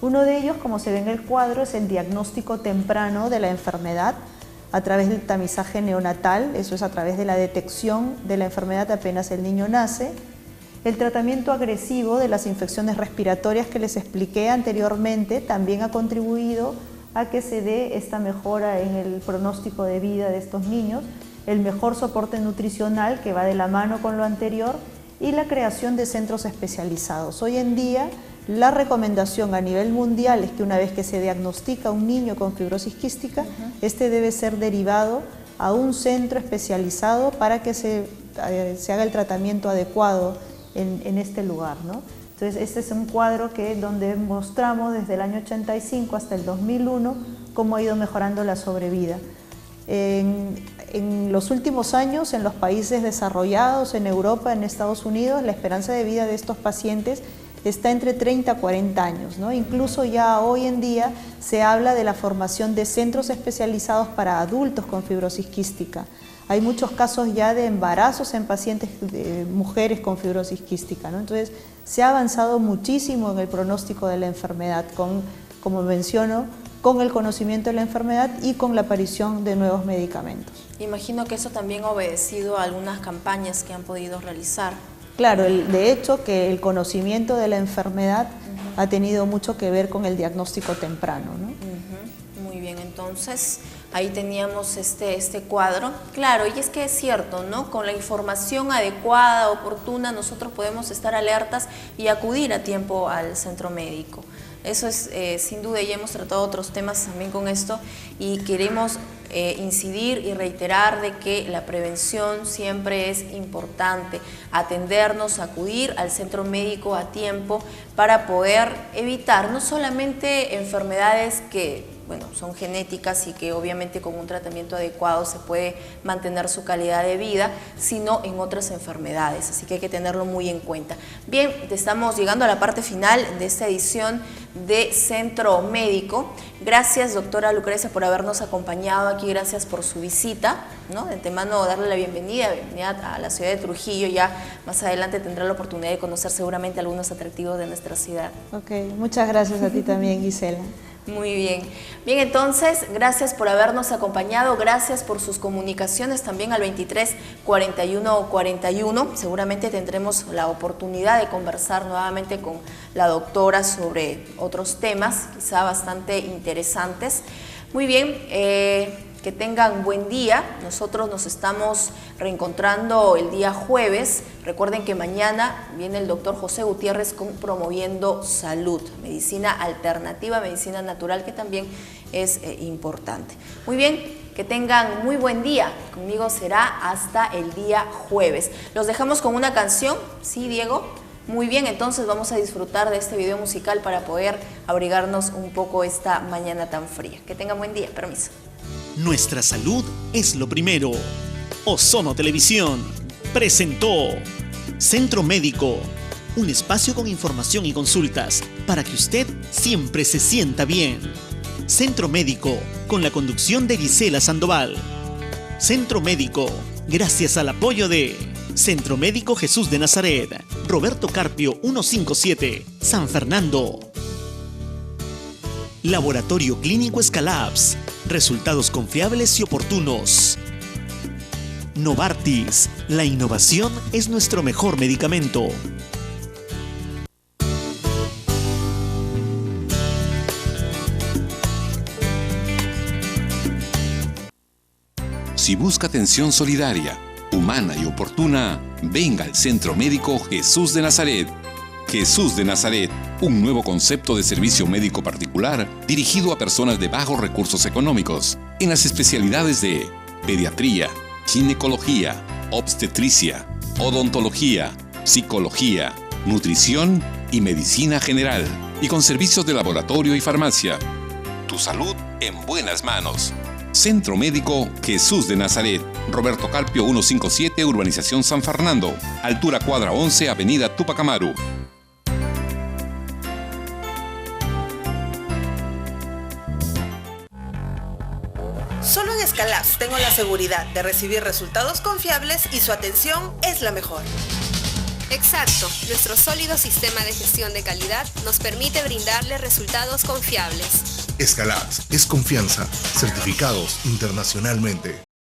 Uno de ellos, como se ve en el cuadro, es el diagnóstico temprano de la enfermedad a través del tamizaje neonatal, eso es a través de la detección de la enfermedad apenas el niño nace. El tratamiento agresivo de las infecciones respiratorias que les expliqué anteriormente también ha contribuido a que se dé esta mejora en el pronóstico de vida de estos niños, el mejor soporte nutricional que va de la mano con lo anterior y la creación de centros especializados. Hoy en día la recomendación a nivel mundial es que una vez que se diagnostica un niño con fibrosis quística, este debe ser derivado a un centro especializado para que se haga el tratamiento adecuado en este lugar, ¿no? Entonces este es un cuadro donde mostramos desde el año 85 hasta el 2001 cómo ha ido mejorando la sobrevida. En los últimos años, en los países desarrollados, en Europa, en Estados Unidos, la esperanza de vida de estos pacientes está entre 30 a 40 años, ¿no? Incluso ya hoy en día se habla de la formación de centros especializados para adultos con fibrosis quística. Hay muchos casos ya de embarazos en pacientes, de mujeres con fibrosis quística, ¿no? Entonces se ha avanzado muchísimo en el pronóstico de la enfermedad, como menciono, con el conocimiento de la enfermedad y con la aparición de nuevos medicamentos. Imagino que eso también ha obedecido a algunas campañas que han podido realizar. Claro, de hecho que el conocimiento de la enfermedad ha tenido mucho que ver con el diagnóstico temprano, ¿no? Muy bien, entonces ahí teníamos este cuadro. Claro, y es que es cierto, ¿no? Con la información adecuada, oportuna, nosotros podemos estar alertas y acudir a tiempo al centro médico. Eso es sin duda, y hemos tratado otros temas también con esto, y queremos incidir y reiterar de que la prevención siempre es importante, atendernos, acudir al centro médico a tiempo para poder evitar no solamente enfermedades que son genéticas y que obviamente con un tratamiento adecuado se puede mantener su calidad de vida, sino en otras enfermedades, así que hay que tenerlo muy en cuenta. Bien, estamos llegando a la parte final de esta edición de Centro Médico. Gracias, doctora Lucrecia, por habernos acompañado aquí, gracias por su visita, ¿no? De antemano darle la bienvenida a la ciudad de Trujillo. Ya más adelante tendrá la oportunidad de conocer seguramente algunos atractivos de nuestra ciudad. Ok, muchas gracias a ti también, Gisela. Muy bien. Bien, entonces, gracias por habernos acompañado, gracias por sus comunicaciones también al 23 41 41. Seguramente tendremos la oportunidad de conversar nuevamente con la doctora sobre otros temas, quizá bastante interesantes. Muy bien, que tengan buen día. Nosotros nos estamos reencontrando el día jueves. Recuerden que mañana viene el doctor José Gutiérrez con Promoviendo Salud, medicina alternativa, medicina natural, que también es importante. Muy bien, que tengan muy buen día. Conmigo será hasta el día jueves. Los dejamos con una canción, ¿sí, Diego? Muy bien, entonces vamos a disfrutar de este video musical para poder abrigarnos un poco esta mañana tan fría. Que tengan buen día. Permiso. Nuestra salud es lo primero. Ozono Televisión presentó Centro Médico, un espacio con información y consultas para que usted siempre se sienta bien. Centro Médico, con la conducción de Gisela Sandoval. Centro Médico, gracias al apoyo de Centro Médico Jesús de Nazaret, Roberto Carpio 157, San Fernando. Laboratorio Clínico Escalabs, resultados confiables y oportunos. Novartis, la innovación es nuestro mejor medicamento. Si busca atención solidaria, humana y oportuna, venga al Centro Médico Jesús de Nazaret. Jesús de Nazaret, un nuevo concepto de servicio médico particular dirigido a personas de bajos recursos económicos, en las especialidades de pediatría, ginecología, obstetricia, odontología, psicología, nutrición y medicina general, y con servicios de laboratorio y farmacia. Tu salud en buenas manos. Centro Médico Jesús de Nazaret, Roberto Carpio 157, Urbanización San Fernando, altura cuadra 11, Avenida Tupac Amaru. Solo en Escalabs tengo la seguridad de recibir resultados confiables y su atención es la mejor. Exacto, nuestro sólido sistema de gestión de calidad nos permite brindarle resultados confiables. Escalabs es confianza, certificados internacionalmente.